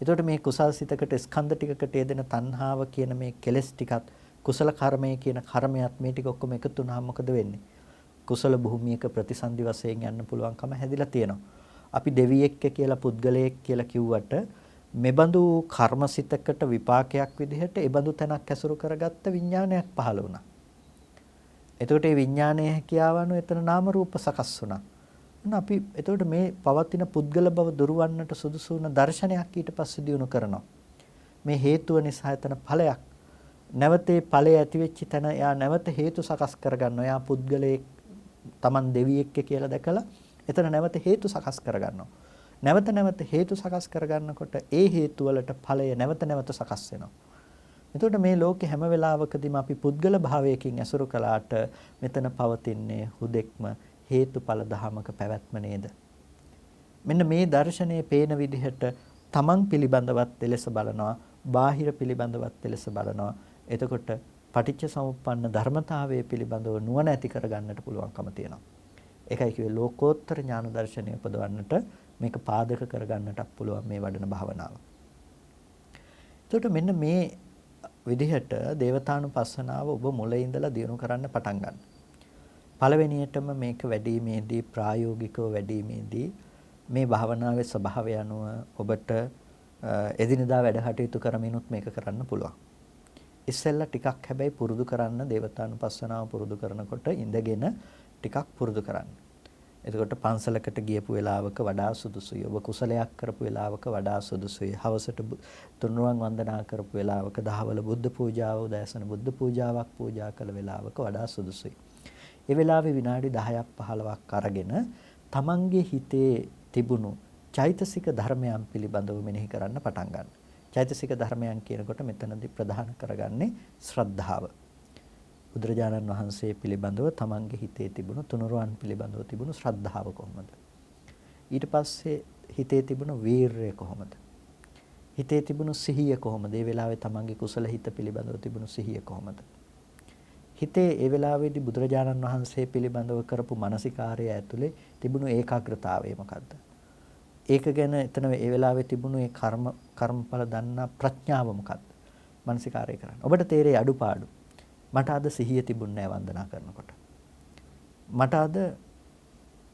A: එතකොට මේ කුසල් සිතකට ස්කන්ධ ටිකකට යෙදෙන තණ්හාව කියන මේ කෙලෙස් ටිකත් කුසල කර්මය කියන කර්මයක් මේ ටික ඔක්කොම එකතු වුණාම මොකද වෙන්නේ? කුසල භූමියක ප්‍රතිසන්දි වශයෙන් යන්න පුළුවන්කම හැදිලා තියෙනවා. අපි දෙවියෙක් කියලා පුද්ගලයෙක් කියලා කිව්වට මෙබඳු කර්මසිතකට විපාකයක් විදිහට ඒබඳු තැනක් ඇසුරු කරගත්ත විඥානයක් පහළ වුණා. එතකොට මේ විඥානයේ හැකියාව අනුව එතන නාම රූප සකස් වුණා. අපි එතකොට මේ පවතින පුද්ගල බව දුරවන්නට සුදුසු වුණ දර්ශනයක් ඊට පස්සේ දිනු කරනවා. මේ හේතුව නිසා එතන ඵලයක්. නැවතේ ඵලය ඇති වෙච්ච තැන එයා නැවත හේතු සකස් කරගන්නවා. එයා පුද්ගලයෙක් Taman දෙවියෙක් කියලා දැකලා එතන නැවත හේතු සකස් කරගන්නවා. නැවත හේතු සකස් කරගන්නකොට ඒ හේතු වලට ඵලය නැවත සකස් වෙනවා. එතකොට මේ ලෝකේ හැම වෙලාවකදීම අපි පුද්ගල භාවයකින් ඇසුරු කළාට මෙතන පවතින්නේ හුදෙක්ම හේතුඵල ධමක පැවැත්ම නේද? මෙන්න මේ දර්ශනයේ පේන විදිහට තමන් පිළිබඳවත් එලෙස බලනවා, බාහිර පිළිබඳවත් එලෙස බලනවා. එතකොට පටිච්ච සමුප්පන්න ධර්මතාවයේ පිළිබඳව නුවණ ඇති කරගන්නට පුළුවන්කම තියෙනවා. ඒකයි කිව්වේ ලෝකෝත්තර ඥාන දර්ශනය උපදවන්නට මේක පාදක කරගන්නට පුළුවන් මේ වඩන භාවනාව. එතකොට මෙන්න මේ විදිහට දේවතානුපස්සනාව ඔබ මුලින් ඉඳලා දියුණු කරන්න පටන් ගන්න. පළවෙනියටම මේක වැඩිීමේදී ප්‍රායෝගිකව වැඩිීමේදී මේ භාවනාවේ ස්වභාවය අනුව ඔබට එදිනදා වැඩ කටයුතු කරමිනුත් මේක කරන්න පුළුවන්. ඉස්සෙල්ලා ටිකක් හැබැයි පුරුදු කරන්න දේවතානුපස්සනාව පුරුදු කරනකොට ඉඳගෙන ටිකක් පුරුදු කරන්න. එතකොට පන්සලකට ගියපු වෙලාවක වඩා සුදුසුයි. ඔබ කුසලයක් කරපු වෙලාවක වඩා සුදුසුයි. හවසට තුන්රුවන් වන්දනා කරපු වෙලාවක දහවල බුද්ධ පූජාව උදෑසන බුද්ධ පූජාවක් පූජා කළ වෙලාවක වඩා සුදුසුයි. ඒ වෙලාවේ විනාඩි 10ක් 15ක් අරගෙන තමන්ගේ හිතේ තිබුණු චෛතසික ධර්මයන් පිළිබඳව මෙනෙහි කරන්න පටන් ගන්න. චෛතසික ධර්මයන් කියනකොට මෙතනදී ප්‍රධාන කරගන්නේ ශ්‍රද්ධාව. බුදුරජාණන් වහන්සේ පිළිබඳව තමන්ගේ හිතේ තිබුණු තුනුරුවන් පිළිබඳව තිබුණු ශ්‍රද්ධාව කොහොමද? ඊට පස්සේ හිතේ තිබුණු වීරය කොහොමද? හිතේ තිබුණු සිහිය කොහොමද? ඒ වෙලාවේ තමන්ගේ කුසල හිත පිළිබඳව තිබුණු සිහිය කොහොමද? හිතේ ඒ වෙලාවේදී බුදුරජාණන් වහන්සේ පිළිබඳව කරපු මානසිකාර්යය ඇතුලේ තිබුණු ඒකාග්‍රතාවය මොකද්ද? ඒක ගැන එතන ඒ වෙලාවේ තිබුණු ඒ කර්මඵල දන්නා ප්‍රඥාව මොකද්ද? මානසිකාර්යය කරන්න. ඔබට තේරෙයි අඩුපාඩු. මට අද සිහිය තිබුණේ නැහැ වන්දනා කරනකොට. මට අද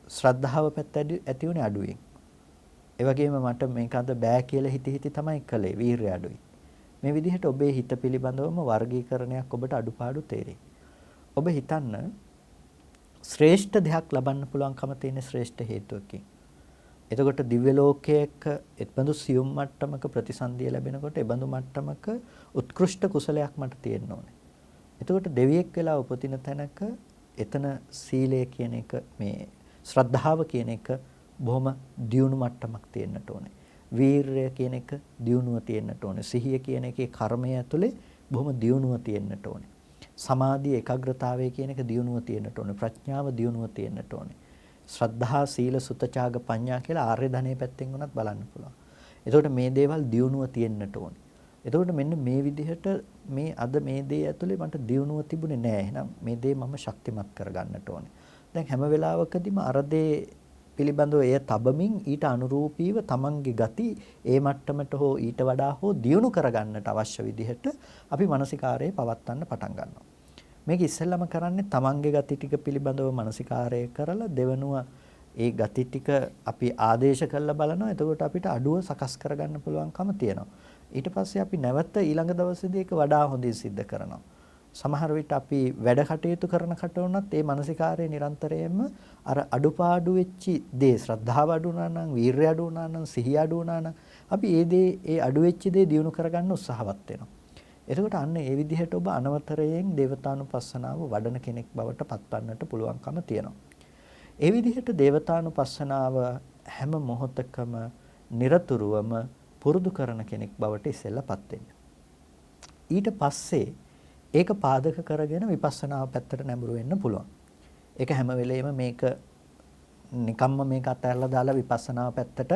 A: ශ්‍රද්ධාව පැත්ත ඇති වුණේ අඩුවෙන්. ඒ වගේම මට මේක අද බෑ කියලා හිති තමයි කළේ. වීරය අඩුයි. මේ විදිහට ඔබේ හිත පිළිබඳවම වර්ගීකරණයක් ඔබට අඩුපාඩු තේරෙයි. ඔබ හිතන්න ශ්‍රේෂ්ඨ දෙයක් ලබන්න පුළුවන්කම තියෙන ශ්‍රේෂ්ඨ හේතුවකින්. එතකොට දිව්‍ය ලෝකයක එබඳු සියුම් මට්ටමක ප්‍රතිසන්දිය ලැබෙනකොට එබඳු මට්ටමක උත්කෘෂ්ඨ කුසලයක් මට තියෙන්න ඕනේ. එතකොට දෙවියෙක් වෙලා උපදින තැනක එතන සීලය කියන එක මේ ශ්‍රද්ධාව කියන එක බොහොම දියුණු මට්ටමක් තියෙන්නට ඕනේ. වීරය කියන එක දියුණුව තියෙන්නට ඕනේ. සිහිය කියන එකේ කර්මය ඇතුලේ බොහොම දියුණුව තියෙන්නට ඕනේ. සමාධිය ඒකාග්‍රතාවය කියන එක දියුණුව තියෙන්නට ඕනේ. ප්‍රඥාව දියුණුව තියෙන්නට ඕනේ. ශ්‍රද්ධා සීල සුතචාග පඤ්ඤා කියලා ආර්ය ධනෙ පැත්තෙන් උනත් බලන්න පුළුවන්. එතකොට මේ දේවල් දියුණුව තියෙන්නට ඕනේ. එතකොට මෙන්න මේ විදිහට මේ අද මේ දේ ඇතුලේ මට දියුණුව තිබුණේ නැහැ. එහෙනම් මේ දේ මම ශක්තිමත් කරගන්නට ඕනේ. දැන් හැම වෙලාවකදීම අර දේ පිළිබඳව එය තබමින් ඊට අනුරූපීව තමන්ගේ ගති ඒ මට්ටමට හෝ ඊට වඩා හෝ දියුණු කරගන්නට අවශ්‍ය විදිහට අපි මානසිකාරයේ පවත්වන්න පටන් ගන්නවා. මේක ඉස්සෙල්ලාම කරන්නේ තමන්ගේ ගති ටික පිළිබඳව මානසිකාරය කරලා දෙවනුව ඒ ගති ටික අපි ආදේශ කරලා බලනවා. එතකොට අපිට අඩුව සකස් කරගන්න පුළුවන්කම තියෙනවා. ඊට පස්සේ අපි නැවත ඊළඟ දවසේදී ඒක වඩා හොඳින් සිද්ධ කරනවා. සමහර විට අපි වැඩ කටයුතු කරනකොට උනත් මේ මානසිකාරය නිරන්තරයෙන්ම අර අඩුපාඩු වෙච්චි දේ ශ්‍රද්ධාව අඩු වුණා නම්, වීරිය අඩු වුණා නම්, සිහිය අඩු වුණා නම් අපි ඒ අඩු වෙච්ච දේ දියුණු කරගන්න උත්සාහවත් වෙනවා. එතකොට අන්න ඒ විදිහට ඔබ අනවතරයෙන් දේවතානුපස්සනාව වඩන කෙනෙක් බවට පත්වන්නට පුළුවන්කම තියෙනවා. ඒ විදිහට දේවතානුපස්සනාව හැම මොහොතකම নিরතුරුවම පුරුදු කරන කෙනෙක් බවට ඉස්සෙල්ලාපත් වෙන්න. ඊට පස්සේ ඒක පාදක කරගෙන විපස්සනා පැත්තට නැඹුරු වෙන්න පුළුවන්. ඒක හැම වෙලෙම මේක නිකම්ම මේක අතහැරලා දාලා විපස්සනා පැත්තට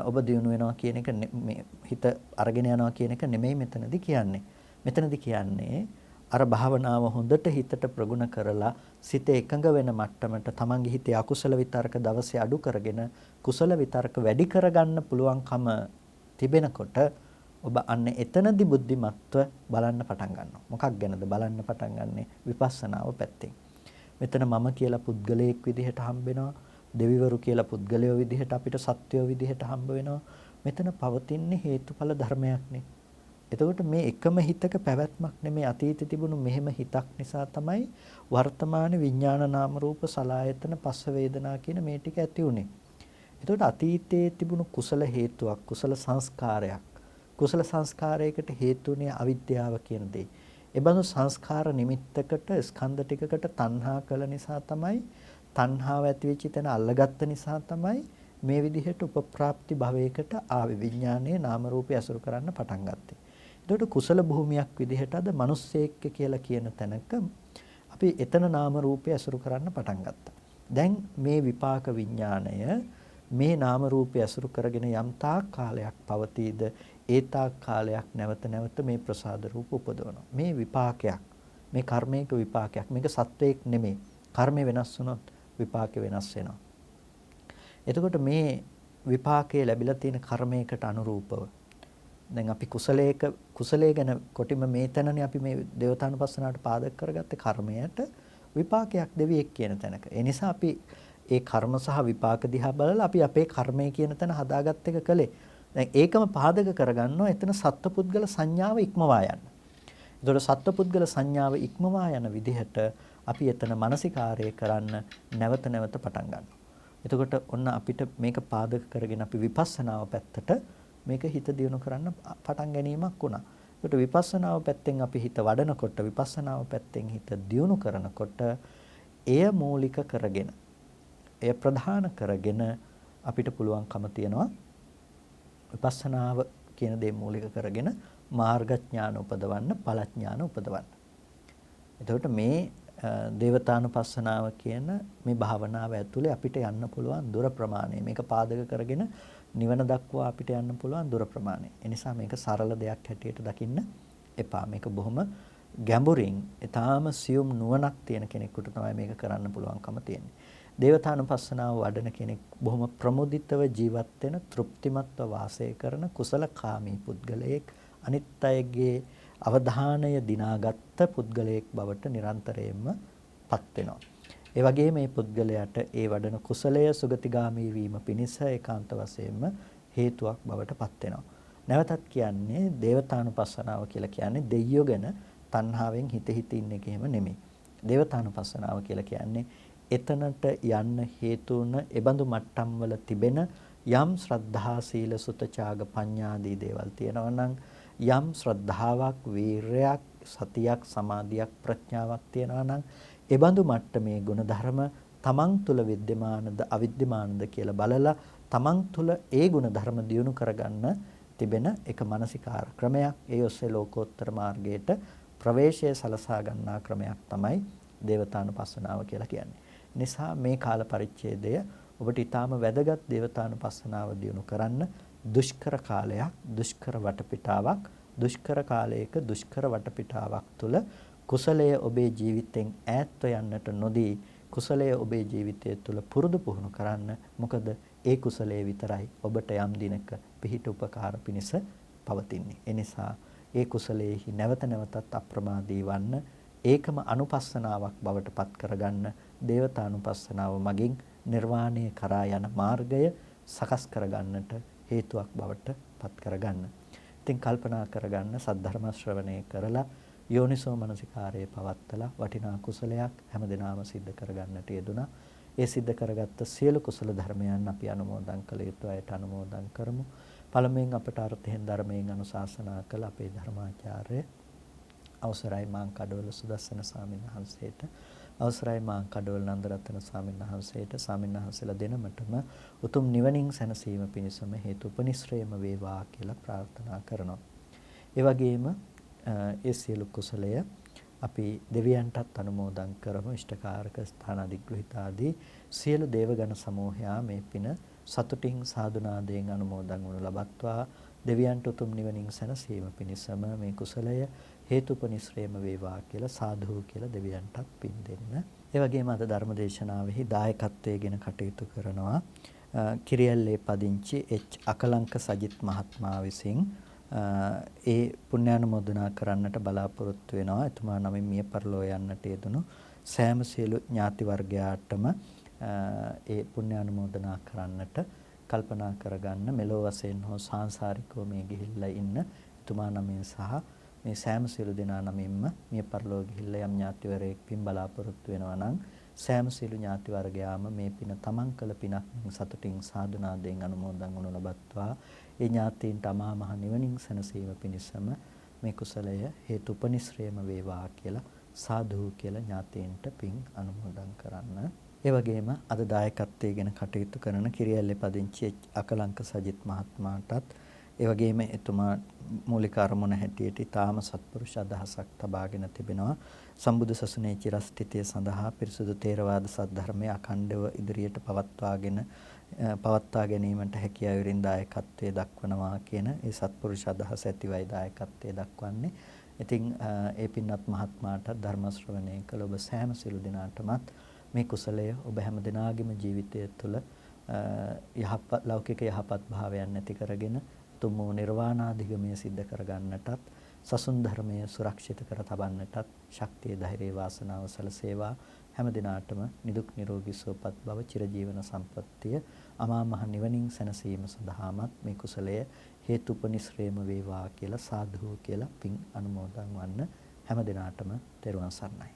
A: ඔබ දියුණු වෙනවා කියන එක මේ හිත අරගෙන යනවා කියන එක නෙමෙයි මෙතනදී කියන්නේ. මෙතනදී කියන්නේ අර භාවනාව හොඳට හිතට ප්‍රගුණ කරලා සිත එකඟ වෙන මට්ටමට තමන්ගේ හිතේ අකුසල විතර්ක දවසේ අඩු කරගෙන කුසල විතර්ක වැඩි කරගන්න පුළුවන්කම තිබෙනකොට ඔබ අන්න එතනදී බුද්ධිමත්ව බලන්න පටන් ගන්නවා. මොකක් ගැනද බලන්න පටන් ගන්නෙ? විපස්සනාව පැත්තෙන්. මෙතන මම කියලා පුද්ගලයෙක් විදිහට හම්බ වෙනවා. දෙවිවරු කියලා පුද්ගලයෝ විදිහට අපිට සත්වයෝ විදිහට හම්බ වෙනවා. මෙතන පවතින්නේ හේතුඵල ධර්මයක්නේ. එතකොට මේ එකම හිතක පැවැත්මක් නෙමේ අතීතේ තිබුණු මෙහෙම හිතක් නිසා තමයි වර්තමාන විඥාන නාම රූප සලආයතන පස්ස වේදනා කියන මේ ටික ඇති උනේ. එතකොට අතීතයේ තිබුණු කුසල හේතුවක් කුසල සංස්කාරයක් කුසල සංස්කාරයකට හේතුුනේ අවිද්‍යාව කියන දේ. ඒ බඳු සංස්කාර නිමිත්තකට ස්කන්ධ ටිකකට තණ්හා කළ නිසා තමයි තණ්හාව ඇති වෙච්ච තැන අල්ලගත්ත නිසා තමයි මේ විදිහට උපප්‍රාප්ති භවයකට ආවේ විඥානයේ නාම රූපය අසුරු කරන්න පටන් ගත්තේ. එතකොට කුසල භූමියක් විදිහට අද මිනිස්සෙක් කියලා කියන තැනක අපි එතන නාම රූපය අසුරු කරන්න පටන් ගත්තා. දැන් මේ විපාක විඥාණය මේ නාම රූපය අසුරු කරගෙන යම් තාක් කාලයක් පවතීද ඒ තාක් කාලයක් නැවත නැවත මේ ප්‍රසාද රූප උපදවනවා. මේ විපාකයක් මේ කර්මයක විපාකයක් මේක සත්වයක් නෙමෙයි. කර්මය වෙනස් වුණොත් විපාකේ වෙනස් වෙනවා. එතකොට මේ විපාකයේ ලැබිලා තියෙන කර්මයකට අනුරූපව දැන් අපි කුසලයේ ගැන කොටිම මේ තැනනේ අපි මේ දේවතානුපස්සනාවට පාදක කරගත්තේ කර්මයට විපාකයක් දෙවියෙක් කියන තැනක. ඒ නිසා අපි ඒ කර්ම සහ විපාක දිහා බලලා අපි අපේ කර්මය කියන තැන හදාගත්ත එක කළේ. දැන් ඒකම පාදක කරගන්නවා එතන සත්පුද්ගල සංඥාව ඉක්මවා යන්න. ඒතකොට සත්පුද්ගල සංඥාව ඉක්මවා යන විදිහට අපි එතන මානසිකාරය කරන්න නැවත නැවත පටන් ගන්නවා. එතකොට ඔන්න අපිට මේක පාදක කරගෙන අපි විපස්සනාව පැත්තට මේක හිත දියුණු කරන්න පටන් ගැනීමක් වුණා. ඒකට විපස්සනාව පැත්තෙන් අපි හිත වඩනකොට විපස්සනාව පැත්තෙන් හිත දියුණු කරනකොට එය මූලික කරගෙන එය ප්‍රධාන කරගෙන අපිට පුළුවන්කම තියනවා විපස්සනාව කියන දේ මූලික කරගෙන මාර්ග ඥාන උපදවන්න, ඵල ඥාන උපදවන්න. එතකොට මේ දේවතානුපස්සනාව කියන මේ භාවනාව ඇතුලේ අපිට යන්න පුළුවන් දුර ප්‍රමාණය. මේක පාදක කරගෙන නිවන දක්වා අපිට යන්න පුළුවන් දුර ප්‍රමාණය. ඒ නිසා මේක සරල දෙයක් හැටියට දකින්න එපා. මේක බොහොම ගැඹුරින්, ඊටාම සියුම් නුවණක් තියෙන කෙනෙකුට තමයි මේක කරන්න පුළුවන්කම තියෙන්නේ. දේවතානුපස්සනාව වඩන කෙනෙක් බොහොම ප්‍රමුදිතව ජීවත් වෙන, තෘප්තිමත්ව වාසය කරන කුසලකාමී පුද්ගලයෙක්, අනිත් අයගේ අවධානය දිනාගත්ත පුද්ගලයෙක් බවට නිරන්තරයෙන්ම පත් වෙනවා. ඒ වගේම මේ පුද්ගලයාට ඒ වඩන කුසලය සුගතිගාමී වීම පිණිස ඒකාන්ත වශයෙන්ම හේතුවක් බවට පත් වෙනවා. නැවතත් කියන්නේ දේවතානුපස්සනාව කියලා කියන්නේ දෙයියෝ ගැන තණ්හාවෙන් හිත ඉන්න එක එහෙම නෙමෙයි. දේවතානුපස්සනාව කියලා කියන්නේ එතනට යන්න හේතු වුණ එබඳු මට්ටම් වල තිබෙන යම් ශ්‍රද්ධා සීල සුත ත්‍යාග පඤ්ඤාදී දේවල් තියෙනවා නම් යම් ශ්‍රද්ධාවක් වීරයක් සතියක් සමාධියක් ප්‍රඥාවක් තියෙනවා නම් එබඳු මට්ටමේ ගුණධර්ම තමන් තුළ විද්‍යමානද අවිද්‍යමානද කියලා බලලා තමන් තුළ ඒ ගුණධර්ම දියුණු කරගන්න තිබෙන එක මානසිකාර ක්‍රමයක්. ඒ ඔස්සේ ලෝකෝත්තර මාර්ගයට ප්‍රවේශය සලසා ගන්නා ක්‍රමයක් තමයි දේවතානුපස්සනාව කියලා කියන්නේ. නිසා මේ කාල පරිච්ඡේදය ඔබට ඊටාම වැදගත් දේවතානුපස්සනාව දියුණු කරන්න දුෂ්කර කාලයක්, දුෂ්කර වටපිටාවක්, දුෂ්කර කාලයක දුෂ්කර වටපිටාවක් තුළ කුසලය ඔබේ ජීවිතෙන් ඈත්ව යන්නට නොදී කුසලය ඔබේ ජීවිතය තුළ පුරුදු පුහුණු කරන්න. මොකද ඒ කුසලයේ විතරයි ඔබට යම් දිනක පිහිට උපකාර පිණිස පවතින්නේ. ඒ නිසා ඒ කුසලයේහි නැවත නැවතත් අප්‍රමාදී වන්න, ඒකම අනුපස්සනාවක් බවට පත් කරගන්න, දේවතානුපස්සනාව මගින් නිර්වාණය කරා යන මාර්ගය සකස් කරගන්නට හේතුවක් බවට පත් කරගන්න. ඉතින් කල්පනා කරගන්න සද්ධර්ම ශ්‍රවණය කරලා යෝනිසෝ මනසිකාරයේ පවත්තලා වටිනා කුසලයක් හැමදෙනාම සිද්ධ කරගන්නට යෙදුණා. ඒ සිද්ධ කරගත්ත සියලු කුසල ධර්මයන් අපි අනුමෝදන් කළ යුතු අයට අනුමෝදන් කරමු. පළමුවෙන් අපට අර්ථයෙන් ධර්මයෙන් අනුශාසනා කළ අපේ ධර්මාචාර්ය අවසරයි මාංකඩවල සුදස්සන ස්වාමීන් වහන්සේට, අවසරයි මාංකඩවල නන්දරත්න ස්වාමීන් වහන්සේට, ස්වාමීන් වහන්සේලා දෙනමටම උතුම් නිවනින් සැනසීම පිණිසම හේතු උපනිශ්‍රේම වේවා කියලා ප්‍රාර්ථනා කරනවා. ඒ වගේම ඒ සියලු කුසලය අපි දෙවියන්ටත් අනුමෝදන් කරමු. ඉෂ්ඨකාරක ස්ථාන අධිග්‍රහිත ආදී සියලු දේවගණ සමූහයා මේ පින සතුටින් සාදුනාදයෙන් අනුමෝදන් වනු ලබත්වා දෙවියන්ට උතුම් නිවනින් සැනසීම පිණිසම මේ කුසලය හේතුපනිශ්‍රේම වේවා කියලා සාදු කියලා දෙවියන්ටත් පින් දෙන්න. ඒ වගේම අද ධර්මදේශනාවෙහි දායකත්වයෙන් කටයුතු කරනවා කිරියල්ලේ පදිංචි අකලංක සජිත් මහත්මයා විසින් ඒ පුණ්‍යානුමෝදනා කරන්නට බලාපොරොත්තු වෙනවා. එතුමා නමින් මිය පරලෝ යන්නට යෙදුණු සෑම සියලු ඥාති වර්ගයාටම ඒ පුණ්‍යානුමෝදනා කරන්නට කල්පනා කරගන්න මෙලෝ වශයෙන් හෝ සාංශාරිකව මේ ගිහිල්ලා ඉන්න එතුමා නමින් සහ මේ සෑම සියලු දෙනා නමින්ම මිය පරලෝ ගිහිල්ලා යම් ඥාතිවරයෙක් පින් බලාපොරොත්තු වෙනවා නම් සෑම සියලු ඥාති වර්ගයාම මේ පින තමන් කළ පිනක් සතුටින් සාදුනාදයෙන් අනුමෝදන් වනු ලබත්වා ඒ ඥාතීන්ට අමා මහ නිවනින් සැනසීම පිණිසම මේ කුසලය හේතුපනිශ්‍රේම වේවා කියලා සාදු කියලා ඥාතීන්ට පින් අනුමෝදන් කරන්න. ඒ වගේම අද දායකත්වයෙන් කටයුතු කරන කිරියල්ලේ පදිංචි අකලංක සජිත් මහත්මයාටත් ඒ වගේම එතුමා මූලික අරමුණ හැටියට ඊටාම සත්පුරුෂ අදහසක් තබාගෙන තිබෙනවා. සම්බුදු සසුනේ චිරස්ථිතිය සඳහා පිරිසුදු ථේරවාද සද්ධර්මයේ අඛණ්ඩව ඉදිරියට පවත්වා ගැනීමට හැකියාවරින් දායකත්වයේ දක්වනවා කියන ඒ සත්පුරුෂ අදහස ඇතිවයි දායකත්වයේ දක්වන්නේ. ඉතින් ඒ පින්වත් මහත්මයාට ධර්ම ශ්‍රවණය කළ ඔබ සෑම සිළු දිනාටමත් මේ කුසලය ඔබ හැම දිනාගේම ජීවිතය තුළ ලෞකික යහපත් භාවයන් ඇති කරගෙන තුම් වූ නිර්වාණාධිගමය සිද්ධ කරගන්නටත් සසුන් ධර්මය සුරක්ෂිත කර තබන්නටත් ශක්තිය ධෛර්යය වාසනාව සැලසේවා. හැම දිනාටම නිදුක් නිරෝගී සුවපත් භව චිරජීවන සම්පත්තිය අමා මහ නිවනින් සැනසීම සඳහාමත් මේ කුසලය හේතුපනිශ්‍රේම වේවා කියලා සාදු කියලා පින් අනුමෝදන් වන්න. හැම දිනාටම තෙරුවන් සරණයි.